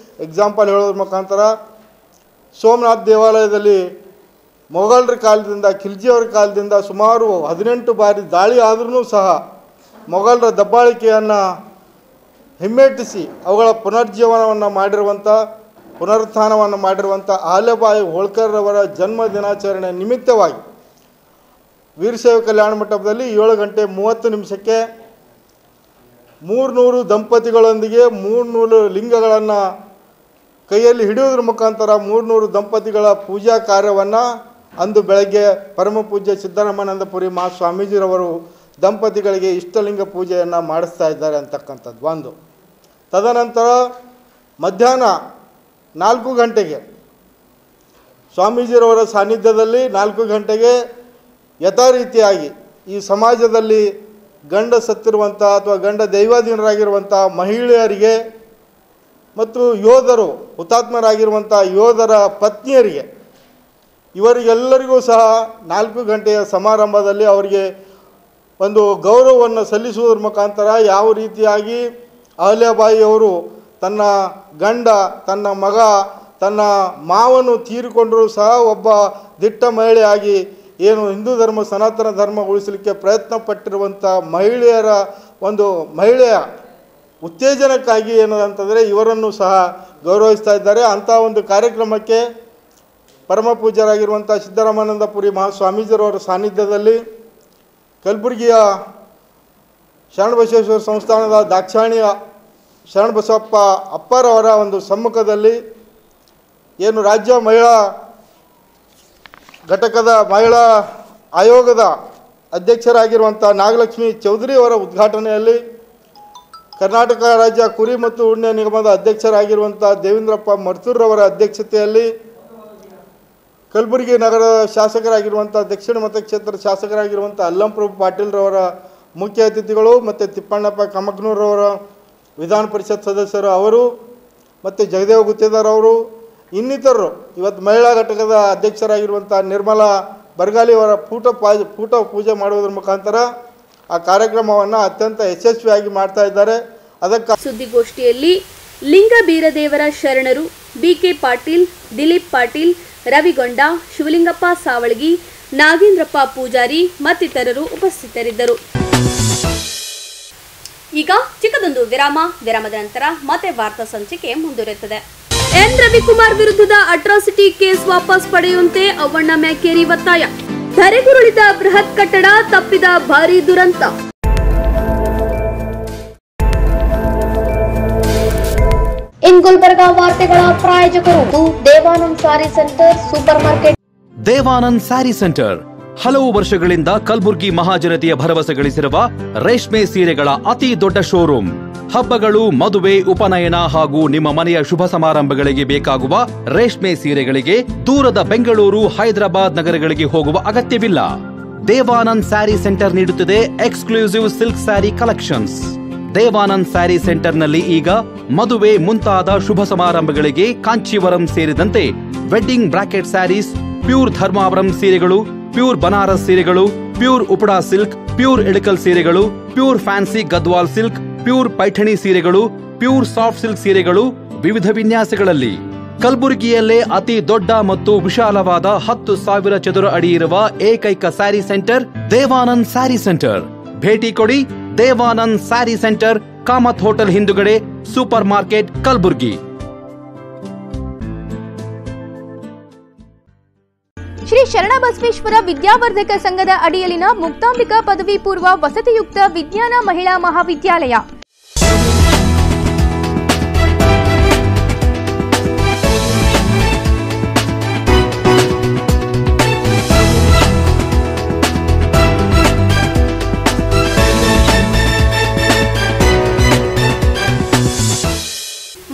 ಎಕ್ಸಾಂಪಲ್ ಹೇಳೋದ್ರ ಮುಖಾಂತರ ಸೋಮನಾಥ ದೇವಾಲಯದಲ್ಲಿ ಮೊಘಲರ ಕಾಲದಿಂದ, ಖಿಲ್ಜಿಯವರ ಕಾಲದಿಂದ ಸುಮಾರು 18 ಬಾರಿ ದಾಳಿ ಆದ್ರೂ ಸಹ ಮೊಘಲರ ದಬ್ಬಾಳಿಕೆಯನ್ನು ಹಿಮ್ಮೆಟ್ಟಿಸಿ ಅವುಗಳ ಪುನರುಜ್ಜೀವನವನ್ನು ಮಾಡಿರುವಂಥ ಅಹಲ್ಯಾಬಾಯಿ ಹೋಳ್ಕರ್ ಅವರ ಜನ್ಮ ದಿನಾಚರಣೆ ನಿಮಿತ್ತವಾಗಿ ವೀರಶೈವ ಕಲ್ಯಾಣ ಮಂಟಪದಲ್ಲಿ 7:30 300 ದಂಪತಿಗಳೊಂದಿಗೆ 300 ಲಿಂಗಗಳನ್ನು ಕೈಯಲ್ಲಿ ಹಿಡಿಯೋದ್ರ ಮುಖಾಂತರ 300 ದಂಪತಿಗಳ ಪೂಜಾ ಕಾರ್ಯವನ್ನು ಅಂದು ಬೆಳಗ್ಗೆ ಪರಮ ಪೂಜ್ಯ ಸಿದ್ದರಾಮಾನಂದಪುರಿ ಮಹಾಸ್ವಾಮೀಜಿರವರು ದಂಪತಿಗಳಿಗೆ ಇಷ್ಟಲಿಂಗ ಪೂಜೆಯನ್ನು ಮಾಡಿಸ್ತಾ ಇದ್ದಾರೆ ಅಂತಕ್ಕಂಥದ್ದು ಒಂದು. ತದನಂತರ ಮಧ್ಯಾಹ್ನ 4 ಗಂಟೆಗೆ ಸ್ವಾಮೀಜಿರವರ ಸಾನ್ನಿಧ್ಯದಲ್ಲಿ 4 ಗಂಟೆಗೆ ಯಥಾ ರೀತಿಯಾಗಿ ಈ ಸಮಾಜದಲ್ಲಿ ಗಂಡ ಸತ್ತಿರುವಂಥ ಅಥವಾ ಗಂಡ ದೈವಾಧೀನರಾಗಿರುವಂಥ ಮಹಿಳೆಯರಿಗೆ ಮತ್ತು ಯೋಧರು ಹುತಾತ್ಮರಾಗಿರುವಂಥ ಯೋಧರ ಪತ್ನಿಯರಿಗೆ ಇವರಿಗೆಲ್ಲರಿಗೂ ಸಹ 4 ಗಂಟೆಯ ಸಮಾರಂಭದಲ್ಲಿ ಅವರಿಗೆ ಒಂದು ಗೌರವವನ್ನು ಸಲ್ಲಿಸುವುದರ ಮುಖಾಂತರ ಯಾವ ರೀತಿಯಾಗಿ ಅಹಲ್ಯಾಬಾಯಿಯವರು ತನ್ನ ಗಂಡ, ತನ್ನ ಮಗ, ತನ್ನ ಮಾವನು ತೀರಿಕೊಂಡರೂ ಸಹ ಒಬ್ಬ ದಿಟ್ಟ ಮಹಿಳೆಯಾಗಿ ಏನು ಹಿಂದೂ ಧರ್ಮ ಸನಾತನ ಧರ್ಮ ಉಳಿಸಲಿಕ್ಕೆ ಪ್ರಯತ್ನ ಪಟ್ಟಿರುವಂಥ ಮಹಿಳೆಯ ಉತ್ತೇಜನಕ್ಕಾಗಿ ಏನಂತಂದರೆ ಇವರನ್ನು ಸಹ ಗೌರವಿಸ್ತಾ ಇದ್ದಾರೆ. ಅಂಥ ಒಂದು ಕಾರ್ಯಕ್ರಮಕ್ಕೆ ಪರಮ ಪೂಜ್ಯರಾಗಿರುವಂಥ ಸಿದ್ದರಾಮಾನಂದಪುರಿ ಮಹಾಸ್ವಾಮೀಜಿರವರ ಸಾನ್ನಿಧ್ಯದಲ್ಲಿ ಕಲಬುರಗಿಯ ಶರಣಬಸವೇಶ್ವರ ಸಂಸ್ಥಾನದ ದಾಕ್ಷಾಯಿಣಿಯ ಶರಣಬಸವಪ್ಪ ಅಪ್ಪರವರ ಒಂದು ಸಮ್ಮುಖದಲ್ಲಿ ಏನು ರಾಜ್ಯ ಮಹಿಳಾ ಘಟಕದ ಮಹಿಳಾ ಆಯೋಗದ ಅಧ್ಯಕ್ಷರಾಗಿರುವಂಥ ನಾಗಲಕ್ಷ್ಮಿ ಚೌಧರಿ ಅವರ ಉದ್ಘಾಟನೆಯಲ್ಲಿ, ಕರ್ನಾಟಕ ರಾಜ್ಯ ಕುರಿ ಮತ್ತು ಉಣ್ಣೆ ನಿಗಮದ ಅಧ್ಯಕ್ಷರಾಗಿರುವಂಥ ದೇವೇಂದ್ರಪ್ಪ ಮರ್ತೂರ್ರವರ ಅಧ್ಯಕ್ಷತೆಯಲ್ಲಿ ಕಲಬುರಗಿ ನಗರದ ಶಾಸಕರಾಗಿರುವಂಥ ದಕ್ಷಿಣ ಮತಕ್ಷೇತ್ರ ಶಾಸಕರಾಗಿರುವಂಥ ಅಲ್ಲಂಪ್ರಭು ಪಾಟೀಲ್ರವರ ಮುಖ್ಯ ಅತಿಥಿಗಳು ಮತ್ತು ತಿಪ್ಪಣ್ಣಪ್ಪ ಕಮಕ್ನೂರವರ ವಿಧಾನ ಪರಿಷತ್ ಸದಸ್ಯರು ಅವರು ಮತ್ತು ಜಗದೇವ್ ಗುತ್ತೇದಾರ್ ಅವರು ಇನ್ನಿತರರು ಇವತ್ತು ಮಹಿಳಾ ಘಟಕದ ಅಧ್ಯಕ್ಷರಾಗಿರುವಂಥ ನಿರ್ಮಲಾ ಬರಗಾಲಿ ಅವರ ಪೂಟ ಪೂಜೆ ಮಾಡುವುದರ ಮುಖಾಂತರ ಆ ಕಾರ್ಯಕ್ರಮವನ್ನು ಅತ್ಯಂತ ಯಶಸ್ವಿಯಾಗಿ ಮಾಡ್ತಾ ಇದ್ದಾರೆ. ಅದಕ್ಕೆ ಸುದ್ದಿಗೋಷ್ಠಿಯಲ್ಲಿ ಲಿಂಗಬೀರದೇವರ ಶರಣರು ಬಿಕೆ ಪಾಟೀಲ್, ದಿಲೀಪ್ ಪಾಟೀಲ್, ರವಿಗೊಂಡ, ಶಿವಲಿಂಗಪ್ಪ ಸಾವಳಗಿ, ನಾಗೇಂದ್ರಪ್ಪ ಪೂಜಾರಿ ಮತ್ತಿತರರು ಉಪಸ್ಥಿತರಿದ್ದರು. ಈಗ ಚಿಕ್ಕದೊಂದು ವಿರಾಮದ ನಂತರ ಮತ್ತೆ ವಾರ್ತಾ ಸಂಚಿಕೆ ಮುಂದುವರೆಯುತ್ತದೆ. ಎನ್ ರವಿಕುಮಾರ್ ವಿರುದ್ಧದ ಅಟ್ರಾಸಿಟಿ ಕೇಸ್ ವಾಪಸ್ ಪಡೆಯುವಂತೆ ಅವ್ವಣ್ಣ ಮ್ಯಾಕೇರಿ ಒತ್ತಾಯ. ಧರೆಗುರುಳಿದ ಬೃಹತ್ ಕಟ್ಟಡ, ತಪ್ಪಿದ ಭಾರೀ ದುರಂತ. ಇನ್ ಗುಲ್ಬರ್ಗಾ ವಾರ್ತೆಗಳ ಪ್ರಾಯೋಜಕರು Devanand sari centre super market. Devanand sari centre ಹಲವು ವರ್ಷಗಳಿಂದ ಕಲಬುರ್ಗಿ ಮಹಾಜನತೆಯ ಭರವಸೆ ಗಳಿಸಿರುವ ರೇಷ್ಮೆ ಸೀರೆಗಳ ಅತಿ ದೊಡ್ಡ ಶೋರೂಮ್. ಹಬ್ಬಗಳು, ಮದುವೆ, ಉಪನಯನ ಹಾಗೂ ನಿಮ್ಮ ಮನೆಯ ಶುಭ ಸಮಾರಂಭಗಳಿಗೆ ಬೇಕಾಗುವ ರೇಷ್ಮೆ ಸೀರೆಗಳಿಗೆ ದೂರದ ಬೆಂಗಳೂರು, ಹೈದರಾಬಾದ್ ನಗರಗಳಿಗೆ ಹೋಗುವ ಅಗತ್ಯವಿಲ್ಲ. ದೇವಾನಂದ್ ಸ್ಯಾರಿ ಸೆಂಟರ್ ನೀಡುತ್ತಿದೆ exclusive silk sari collections. Devanand sari ಸೆಂಟರ್ನಲ್ಲಿ ಈಗ ಮದುವೆ ಮುಂತಾದ ಶುಭ ಸಮಾರಂಭಗಳಿಗೆ ಕಾಂಚೀವರಂ ಸೇರಿದಂತೆ wedding brocade saris, pure Dharmavaram ಸೀರೆಗಳು, ಪ್ಯೂರ್ ಬನಾರಸ್ ಸೀರೆಗಳು, pure Uppada silk, pure Ilkal ಸೀರೆಗಳು, pure fancy Gadwal silk, pure Paithani ಸೀರೆಗಳು, ಪ್ಯೂರ್ ಸಾಫ್ಟ್ ಸಿಲ್ಕ್ ಸೀರೆಗಳು ವಿವಿಧ ವಿನ್ಯಾಸಗಳಲ್ಲಿ. ಕಲಬುರಗಿಯಲ್ಲೇ ಅತಿ ದೊಡ್ಡ ಮತ್ತು ವಿಶಾಲವಾದ 10,000 ಚದುರ ಅಡಿ ಇರುವ ಏಕೈಕ ಸ್ಯಾರಿ ಸೆಂಟರ್ ದೇವಾನಂದ್ ಸ್ಯಾರಿ ಸೆಂಟರ್. ಭೇಟಿ ಕೊಡಿ ದೇವಾನಂದ್ ಸ್ಯಾರಿ ಸೆಂಟರ್, ಕಾಮತ್ ಹೋಟೆಲ್ ಹಿಂದುಗಡೆ, ಸೂಪರ್ ಮಾರ್ಕೆಟ್, ಕಲಬುರಗಿ. ಶ್ರೀ ಶರಣಬಸವೇಶ್ವರ ವಿದ್ಯಾವರ್ಧಕ ಸಂಘದ ಅಡಿಯಲ್ಲಿನ ಮುಕ್ತಾಂಬಿಕಾ ಪದವಿ ಪೂರ್ವ ವಸತಿಯುಕ್ತ ವಿಜ್ಞಾನ ಮಹಿಳಾ ಮಹಾವಿದ್ಯಾಲಯ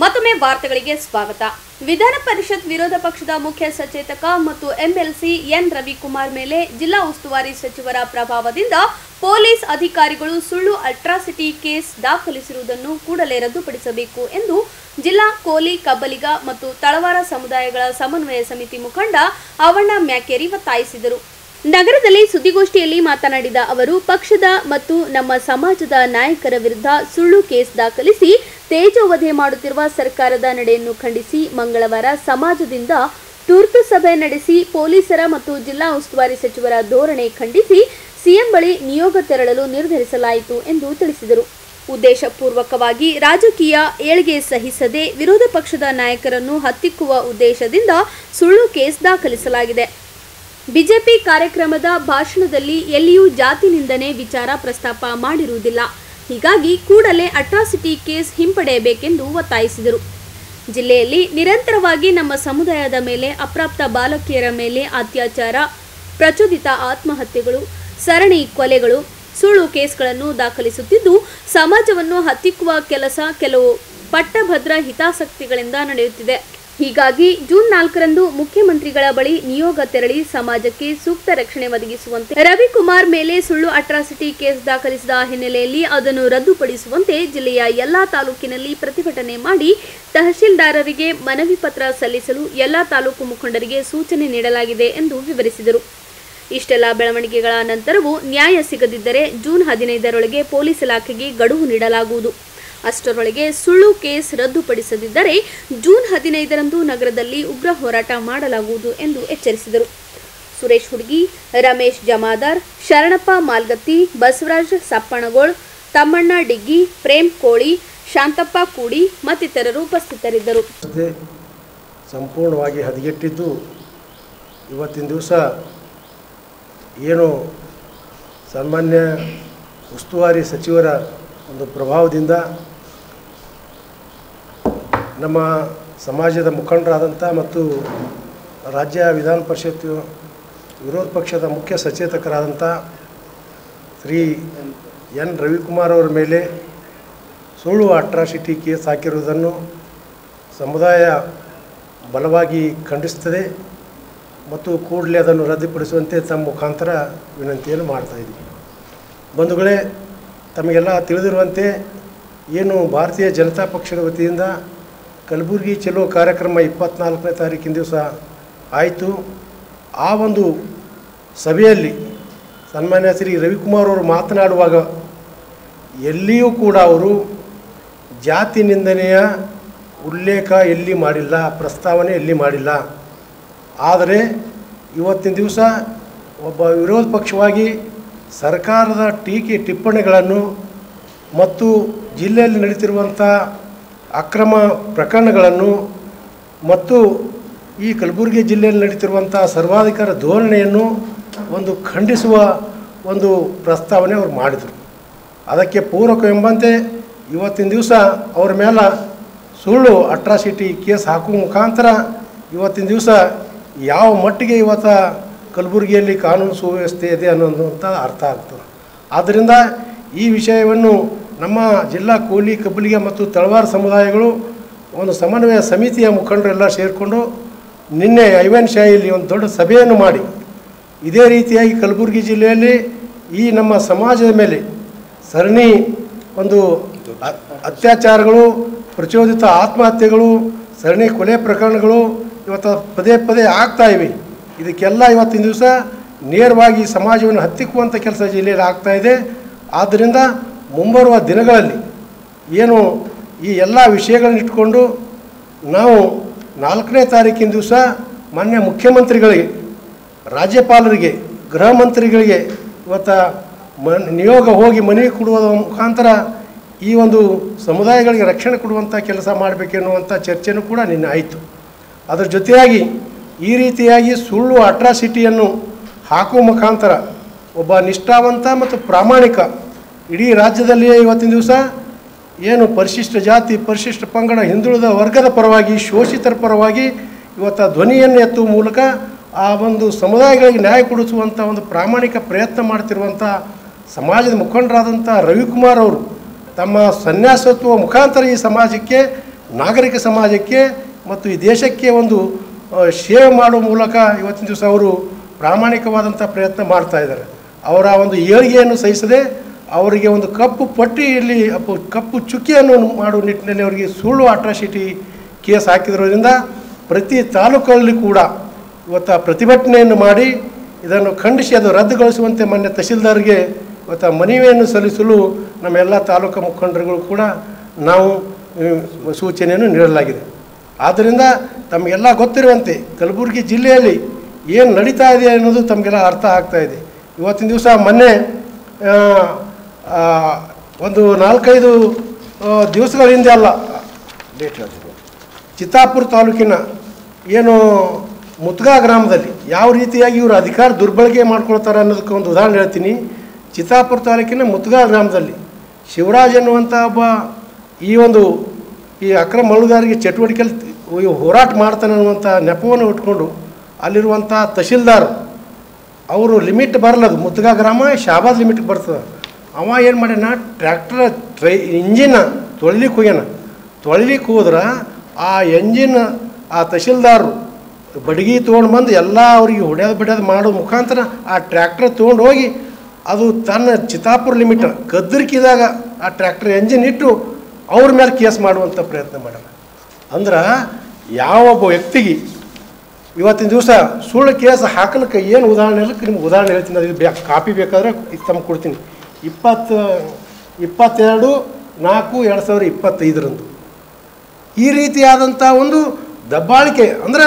ಮತ್ತೊಮ್ಮೆ ವಾರ್ತೆಗಳಿಗೆ ಸ್ವಾಗತ. ವಿಧಾನ ಪರಿಷತ್ ವಿರೋಧ ಪಕ್ಷದ ಮುಖ್ಯ ಸಚೇತಕ ಮತ್ತು ಎಂಎಲ್ಸಿ ಎನ್ ರವಿಕುಮಾರ್ ಮೇಲೆ ಜಿಲ್ಲಾ ಉಸ್ತುವಾರಿ ಸಚಿವರ ಪ್ರಭಾವದಿಂದ ಪೊಲೀಸ್ ಅಧಿಕಾರಿಗಳು ಸುಳ್ಳು ಅಟ್ರಾಸಿಟಿ ಕೇಸ್ ದಾಖಲಿಸಿರುವುದನ್ನು ಕೂಡಲೇ ರದ್ದುಪಡಿಸಬೇಕು ಎಂದು ಜಿಲ್ಲಾ ಕೋಲಿ, ಕಬ್ಬಲಿಗ ಮತ್ತು ತಳವಾರ ಸಮುದಾಯಗಳ ಸಮನ್ವಯ ಸಮಿತಿ ಮುಖಂಡ ಅವಣ್ಣ ಮ್ಯಾಕೇರಿ ಒತ್ತಾಯಿಸಿದರು. ನಗರದಲ್ಲಿ ಸುದ್ದಿಗೋಷ್ಠಿಯಲ್ಲಿ ಮಾತನಾಡಿದ ಅವರು, ಪಕ್ಷದ ಮತ್ತು ನಮ್ಮ ಸಮಾಜದ ನಾಯಕರ ವಿರುದ್ಧ ಸುಳ್ಳು ಕೇಸ್ ದಾಖಲಿಸಿ ತೇಜೋವಧೆ ಮಾಡುತ್ತಿರುವ ಸರ್ಕಾರದ ನಡೆಯನ್ನು ಖಂಡಿಸಿ ಮಂಗಳವಾರ ಸಮಾಜದಿಂದ ತುರ್ತು ಸಭೆ ನಡೆಸಿ ಪೊಲೀಸರ ಮತ್ತು ಜಿಲ್ಲಾ ಉಸ್ತುವಾರಿ ಸಚಿವರ ಧೋರಣೆ ಖಂಡಿಸಿ ಸಿಎಂ ಬಳಿ ನಿಯೋಗ ತೆರಳಲು ನಿರ್ಧರಿಸಲಾಯಿತು ಎಂದು ತಿಳಿಸಿದರು. ಉದ್ದೇಶಪೂರ್ವಕವಾಗಿ ರಾಜಕೀಯ ಏಳ್ಗೆ ಸಹಿಸದೆ ವಿರೋಧ ಪಕ್ಷದ ನಾಯಕರನ್ನು ಹತ್ತಿಕ್ಕುವ ಉದ್ದೇಶದಿಂದ ಸುಳ್ಳು ಕೇಸ್ ದಾಖಲಿಸಲಾಗಿದೆ. ಬಿಜೆಪಿ ಕಾರ್ಯಕ್ರಮದ ಭಾಷಣದಲ್ಲಿ ಎಲ್ಲಿಯೂ ಜಾತಿ ನಿಂದನೆ ವಿಚಾರ ಪ್ರಸ್ತಾಪ ಮಾಡಿರುವುದಿಲ್ಲ. ಹೀಗಾಗಿ ಕೂಡಲೇ ಅಟ್ರಾಸಿಟಿ ಕೇಸ್ ಹಿಂಪಡೆಯಬೇಕೆಂದು ಒತ್ತಾಯಿಸಿದರು. ಜಿಲ್ಲೆಯಲ್ಲಿ ನಿರಂತರವಾಗಿ ನಮ್ಮ ಸಮುದಾಯದ ಮೇಲೆ ಅಪ್ರಾಪ್ತ ಬಾಲಕಿಯರ ಮೇಲೆ ಅತ್ಯಾಚಾರ, ಪ್ರಚೋದಿತ ಆತ್ಮಹತ್ಯೆಗಳು, ಸರಣಿ ಕೊಲೆಗಳು, ಸುಳ್ಳು ಕೇಸ್ಗಳನ್ನು ದಾಖಲಿಸುತ್ತಿದ್ದು ಸಮಾಜವನ್ನು ಹತ್ತಿಕ್ಕುವ ಕೆಲಸ ಕೆಲವು ಪಟ್ಟಭದ್ರ ಹಿತಾಸಕ್ತಿಗಳಿಂದ ನಡೆಯುತ್ತಿದೆ. ಹೀಗಾಗಿ ಜೂನ್ 4ರಂದು ಮುಖ್ಯಮಂತ್ರಿಗಳ ಬಳಿ ನಿಯೋಗ ತೆರಳಿ ಸಮಾಜಕ್ಕೆ ಸೂಕ್ತ ರಕ್ಷಣೆ ಒದಗಿಸುವಂತೆ, ರವಿಕುಮಾರ್ ಮೇಲೆ ಸುಳ್ಳು ಅಟ್ರಾಸಿಟಿ ಕೇಸ್ ದಾಖಲಿಸಿದ ಹಿನ್ನೆಲೆಯಲ್ಲಿ ಅದನ್ನು ರದ್ದುಪಡಿಸುವಂತೆ ಜಿಲ್ಲೆಯ ಎಲ್ಲಾ ತಾಲೂಕಿನಲ್ಲಿ ಪ್ರತಿಭಟನೆ ಮಾಡಿ ತಹಶೀಲ್ದಾರರಿಗೆ ಮನವಿ ಪತ್ರ ಸಲ್ಲಿಸಲು ಎಲ್ಲಾ ತಾಲೂಕು ಮುಖಂಡರಿಗೆ ಸೂಚನೆ ನೀಡಲಾಗಿದೆ ಎಂದು ವಿವರಿಸಿದರು. ಇಷ್ಟೆಲ್ಲ ಬೆಳವಣಿಗೆಗಳ ನಂತರವೂ ನ್ಯಾಯ ಸಿಗದಿದ್ದರೆ ಜೂನ್ 15ರೊಳಗೆ ಪೊಲೀಸ್ ಇಲಾಖೆಗೆ ಗಡುವು ನೀಡಲಾಗುವುದು. ಅಷ್ಟರೊಳಗೆ ಸುಳ್ಳು ಕೇಸ್ ರದ್ದುಪಡಿಸದಿದ್ದರೆ ಜೂನ್ 15ರಂದು ನಗರದಲ್ಲಿ ಉಗ್ರ ಹೋರಾಟ ಮಾಡಲಾಗುವುದು ಎಂದು ಎಚ್ಚರಿಸಿದರು. ಸುರೇಶ್ ಹುಡುಗಿ, ರಮೇಶ್ ಜಮಾದಾರ್, ಶರಣಪ್ಪ ಮಾಲ್ಗತ್ತಿ, ಬಸವರಾಜ್ ಸಪ್ಪಣಗೋಳ್, ತಮ್ಮಣ್ಣ ಡಿಗ್ಗಿ, ಪ್ರೇಮ್ ಕೋಳಿ, ಶಾಂತಪ್ಪ ಕೂಡಿ ಮತ್ತಿತರರು ಉಪಸ್ಥಿತರಿದ್ದರು. ಸಂಪೂರ್ಣವಾಗಿ ಹದಗೆಟ್ಟಿದ್ದು ಇವತ್ತಿನ ದಿವಸ ಏನು ಸಾಮಾನ್ಯ ಉಸ್ತುವಾರಿ ಸಚಿವರ ಒಂದು ಪ್ರಭಾವದಿಂದ ನಮ್ಮ ಸಮಾಜದ ಮುಖಂಡರಾದಂಥ ಮತ್ತು ರಾಜ್ಯ ವಿಧಾನ ಪರಿಷತ್ ವಿರೋಧ ಪಕ್ಷದ ಮುಖ್ಯ ಸಚೇತಕರಾದಂಥ ಶ್ರೀ ಎನ್ ರವಿಕುಮಾರ್ ಅವರ ಮೇಲೆ ಸುಳ್ಳು ಅಟ್ರಾಸಿಟಿ ಕೇಸ್ ಹಾಕಿರುವುದನ್ನು ಸಮುದಾಯ ಬಲವಾಗಿ ಖಂಡಿಸುತ್ತದೆ ಮತ್ತು ಕೂಡಲೇ ಅದನ್ನು ರದ್ದುಪಡಿಸುವಂತೆ ತಮ್ಮ ಮುಖಾಂತರ ವಿನಂತಿಯನ್ನು ಮಾಡ್ತಾಯಿದ್ದೀವಿ. ಬಂಧುಗಳೇ, ತಮಗೆಲ್ಲ ತಿಳಿದಿರುವಂತೆ ಏನು ಭಾರತೀಯ ಜನತಾ ಪಕ್ಷದ ವತಿಯಿಂದ ಕಲಬುರಗಿ ಚಲೋ ಕಾರ್ಯಕ್ರಮ 24ನೇ ತಾರೀಕಿನ ದಿವಸ ಆಯಿತು. ಆ ಒಂದು ಸಭೆಯಲ್ಲಿ ಸನ್ಮಾನ್ಯ ಶ್ರೀ ರವಿಕುಮಾರ್ ಅವರು ಮಾತನಾಡುವಾಗ ಎಲ್ಲಿಯೂ ಕೂಡ ಅವರು ಜಾತಿ ನಿಂದನೆಯ ಉಲ್ಲೇಖ ಎಲ್ಲಿ ಮಾಡಿಲ್ಲ, ಪ್ರಸ್ತಾವನೆ ಎಲ್ಲಿ ಮಾಡಿಲ್ಲ. ಆದರೆ ಇವತ್ತಿನ ದಿವಸ ಒಬ್ಬ ವಿರೋಧ ಪಕ್ಷವಾಗಿ ಸರ್ಕಾರದ ಟೀಕೆ ಟಿಪ್ಪಣಿಗಳನ್ನು ಮತ್ತು ಜಿಲ್ಲೆಯಲ್ಲಿ ನಡೀತಿರುವಂಥ ಅಕ್ರಮ ಪ್ರಕರಣಗಳನ್ನು ಮತ್ತು ಈ ಕಲಬುರಗಿ ಜಿಲ್ಲೆಯಲ್ಲಿ ನಡೀತಿರುವಂಥ ಸರ್ವಾಧಿಕಾರ ಧೋರಣೆಯನ್ನು ಒಂದು ಖಂಡಿಸುವ ಒಂದು ಪ್ರಸ್ತಾವನೆ ಅವರು ಮಾಡಿದರು. ಅದಕ್ಕೆ ಪೂರಕ ಎಂಬಂತೆ ಇವತ್ತಿನ ದಿವಸ ಅವರ ಮೇಲೆ ಸುಳ್ಳು ಅಟ್ರಾಸಿಟಿ ಕೇಸ್ ಹಾಕುವ ಮುಖಾಂತರ ಇವತ್ತಿನ ದಿವಸ ಯಾವ ಮಟ್ಟಿಗೆ ಇವತ್ತು ಕಲಬುರಗಿಯಲ್ಲಿ ಕಾನೂನು ಸುವ್ಯವಸ್ಥೆ ಇದೆ ಅನ್ನೋದಂಥ ಅರ್ಥ ಆಗ್ತದೆ. ಆದ್ದರಿಂದ ಈ ವಿಷಯವನ್ನು ನಮ್ಮ ಜಿಲ್ಲಾ ಕೋಲಿ, ಕಬ್ಬಲಿಗೆ ಮತ್ತು ತಳವಾರ ಸಮುದಾಯಗಳು ಒಂದು ಸಮನ್ವಯ ಸಮಿತಿಯ ಮುಖಂಡರೆಲ್ಲ ಸೇರಿಕೊಂಡು ನಿನ್ನೆ ಐವನ್ ಶಾಹಿಯಲ್ಲಿ ಒಂದು ದೊಡ್ಡ ಸಭೆಯನ್ನು ಮಾಡಿ ಇದೇ ರೀತಿಯಾಗಿ ಕಲಬುರಗಿ ಜಿಲ್ಲೆಯಲ್ಲಿ ಈ ನಮ್ಮ ಸಮಾಜದ ಮೇಲೆ ಸರಣಿ ಒಂದು ಅತ್ಯಾಚಾರಗಳು, ಪ್ರಚೋದಿತ ಆತ್ಮಹತ್ಯೆಗಳು, ಸರಣಿ ಕೊಲೆ ಪ್ರಕರಣಗಳು ಇವತ್ತು ಪದೇ ಪದೇ ಆಗ್ತಾ ಇವೆ. ಇದಕ್ಕೆಲ್ಲ ಇವತ್ತಿನ ದಿವಸ ನೇರವಾಗಿ ಸಮಾಜವನ್ನು ಹತ್ತಿಕ್ಕುವಂಥ ಕೆಲಸ ಜಿಲ್ಲೆಯಲ್ಲಿ ಆಗ್ತಾ ಇದೆ. ಆದ್ದರಿಂದ ಮುಂಬರುವ ದಿನಗಳಲ್ಲಿ ಏನು ಈ ಎಲ್ಲ ವಿಷಯಗಳನ್ನ ಇಟ್ಕೊಂಡು ನಾವು 4ನೇ ತಾರೀಕಿನ ದಿವಸ ಮಾನ್ಯ ಮುಖ್ಯಮಂತ್ರಿಗಳಿಗೆ, ರಾಜ್ಯಪಾಲರಿಗೆ, ಗೃಹ ಮಂತ್ರಿಗಳಿಗೆ ಇವತ್ತು ನಿಯೋಗ ಹೋಗಿ ಮನವಿ ಕೊಡುವುದರ ಮುಖಾಂತರ ಈ ಒಂದು ಸಮುದಾಯಗಳಿಗೆ ರಕ್ಷಣೆ ಕೊಡುವಂಥ ಕೆಲಸ ಮಾಡಬೇಕೆನ್ನುವಂಥ ಚರ್ಚೆನೂ ಕೂಡ ನಿನ್ನೆ ಆಯಿತು. ಅದರ ಜೊತೆಯಾಗಿ ಈ ರೀತಿಯಾಗಿ ಸುಳ್ಳು ಅಟ್ರಾಸಿಟಿಯನ್ನು ಹಾಕುವ ಮುಖಾಂತರ ಒಬ್ಬ ನಿಷ್ಠಾವಂತ ಮತ್ತು ಪ್ರಾಮಾಣಿಕ ಇಡೀ ರಾಜ್ಯದಲ್ಲಿಯೇ ಇವತ್ತಿನ ದಿವಸ ಏನು ಪರಿಶಿಷ್ಟ ಜಾತಿ, ಪರಿಶಿಷ್ಟ ಪಂಗಡ, ಹಿಂದುಳಿದ ವರ್ಗದ ಪರವಾಗಿ, ಶೋಷಿತರ ಪರವಾಗಿ ಇವತ್ತು ಧ್ವನಿಯನ್ನು ಎತ್ತುವ ಮೂಲಕ ಆ ಒಂದು ಸಮುದಾಯಗಳಿಗೆ ನ್ಯಾಯ ಕೊಡಿಸುವಂಥ ಒಂದು ಪ್ರಾಮಾಣಿಕ ಪ್ರಯತ್ನ ಮಾಡ್ತಿರುವಂಥ ಸಮಾಜದ ಮುಖಂಡರಾದಂಥ ರವಿಕುಮಾರ್ ಅವರು ತಮ್ಮ ಸನ್ಯಾಸತ್ವ ಮುಖಾಂತರ ಈ ಸಮಾಜಕ್ಕೆ, ನಾಗರಿಕ ಸಮಾಜಕ್ಕೆ ಮತ್ತು ಈ ದೇಶಕ್ಕೆ ಒಂದು ಸೇವೆ ಮಾಡುವ ಮೂಲಕ ಇವತ್ತಿನ ದಿವಸ ಅವರು ಪ್ರಾಮಾಣಿಕವಾದಂಥ ಪ್ರಯತ್ನ ಮಾಡ್ತಾಯಿದ್ದಾರೆ. ಅವರ ಒಂದು ಏಳಿಗೆಯನ್ನು ಸಹಿಸದೆ ಅವರಿಗೆ ಒಂದು ಕಪ್ಪು ಪಟ್ಟಿಯಲ್ಲಿ ಕಪ್ಪು ಚುಕ್ಕಿಯನ್ನು ಮಾಡುವ ನಿಟ್ಟಿನಲ್ಲಿ ಅವರಿಗೆ ಸುಳ್ಳು ಅಟ್ರಾಸಿಟಿ ಕೇಸ್ ಹಾಕಿದ್ರಿಂದ ಪ್ರತಿ ತಾಲೂಕಲ್ಲಿ ಕೂಡ ಇವತ್ತು ಪ್ರತಿಭಟನೆಯನ್ನು ಮಾಡಿ ಇದನ್ನು ಖಂಡಿಸಿ ಅದು ರದ್ದುಗೊಳಿಸುವಂತೆ ಮಾನ್ಯ ತಹಶೀಲ್ದಾರ್ಗೆ ಇವತ್ತು ಮನವಿಯನ್ನು ಸಲ್ಲಿಸಲು ನಮ್ಮೆಲ್ಲ ತಾಲೂಕು ಮುಖಂಡರುಗಳು ಕೂಡ ನಾವು ಸೂಚನೆಯನ್ನು ನೀಡಲಾಗಿದೆ. ಆದ್ದರಿಂದ ತಮಗೆಲ್ಲ ಗೊತ್ತಿರುವಂತೆ ಕಲಬುರಗಿ ಜಿಲ್ಲೆಯಲ್ಲಿ ಏನು ನಡೀತಾ ಇದೆ ಅನ್ನೋದು ತಮಗೆಲ್ಲ ಅರ್ಥ ಆಗ್ತಾ ಇದೆ. ಇವತ್ತಿನ ದಿವಸ ಮೊನ್ನೆ ಒಂದು 4-5 ದಿವಸಗಳ ಹಿಂದೆ ಅಲ್ಲ, ಚಿತ್ತಾಪುರ ತಾಲೂಕಿನ ಏನು ಮುತ್ಗಾ ಗ್ರಾಮದಲ್ಲಿ ಯಾವ ರೀತಿಯಾಗಿ ಇವರು ಅಧಿಕಾರ ದುರ್ಬಳಕೆ ಮಾಡ್ಕೊಳ್ತಾರೆ ಅನ್ನೋದಕ್ಕೆ ಒಂದು ಉದಾಹರಣೆ ಹೇಳ್ತೀನಿ. ಚಿತ್ತಾಪುರ ತಾಲೂಕಿನ ಮುತ್ಗಾ ಗ್ರಾಮದಲ್ಲಿ ಶಿವರಾಜ್ ಎನ್ನುವಂಥ ಒಬ್ಬ ಈ ಅಕ್ರಮ ಮರಳುಗಾರಿಕೆ ಚಟುವಟಿಕೆಯಲ್ಲಿ ಹೋರಾಟ ಮಾಡ್ತಾನೆ ಅನ್ನುವಂಥ ನೆಪವನ್ನು ಇಟ್ಕೊಂಡು ಅಲ್ಲಿರುವಂಥ ತಹಶೀಲ್ದಾರ್ ಅವರು ಲಿಮಿಟ್ ಬರಲದು, ಮುತ್ಗಾ ಗ್ರಾಮ ಶಾಬಾದ್ ಲಿಮಿಟ್ಗೆ ಬರ್ತದೆ. ಅವ ಏನು ಮಾಡ್ಯಾನ, ಟ್ರ್ಯಾಕ್ಟರ್ ಇಂಜಿನ್ ತೊಳಿಲಿಕ್ಕೆ ಹೋದ್ರೆ ಆ ಎಂಜಿನ್ ಆ ತಹಶೀಲ್ದಾರರು ಬಡಗಿ ತೊಗೊಂಡು ಬಂದು ಎಲ್ಲ ಅವ್ರಿಗೆ ಹೊಡೆಯೋದು ಮಾಡೋ ಮುಖಾಂತರ ಆ ಟ್ರ್ಯಾಕ್ಟರ್ ತೊಗೊಂಡು ಹೋಗಿ ಅದು ತನ್ನ ಚಿತ್ತಾಪುರ ಲಿಮಿಟ್ ಗದ್ದರಿಕಿದಾಗ ಆ ಟ್ರ್ಯಾಕ್ಟರ್ ಎಂಜಿನ್ ಇಟ್ಟು ಅವ್ರ ಮೇಲೆ ಕೇಸ್ ಮಾಡುವಂಥ ಪ್ರಯತ್ನ ಮಾಡೋಣ. ಅಂದ್ರೆ ಯಾವೊಬ್ಬ ವ್ಯಕ್ತಿಗೆ ಇವತ್ತಿನ ದಿವಸ ಸುಳ್ಳು ಕೇಸ್ ಹಾಕಲಿಕ್ಕೆ ಏನು ಉದಾಹರಣೆ ಇಲ್ಲ, ನಿಮ್ಗೆ ಉದಾಹರಣೆ ಹೇಳ್ತೀನಿ. ಅದು ಕಾಪಿ ಬೇಕಾದ್ರೆ ತಮಗೆ ಕೊಡ್ತೀನಿ. 22/4/2025 ಈ ರೀತಿಯಾದಂಥ ಒಂದು ದಬ್ಬಾಳಿಕೆ, ಅಂದರೆ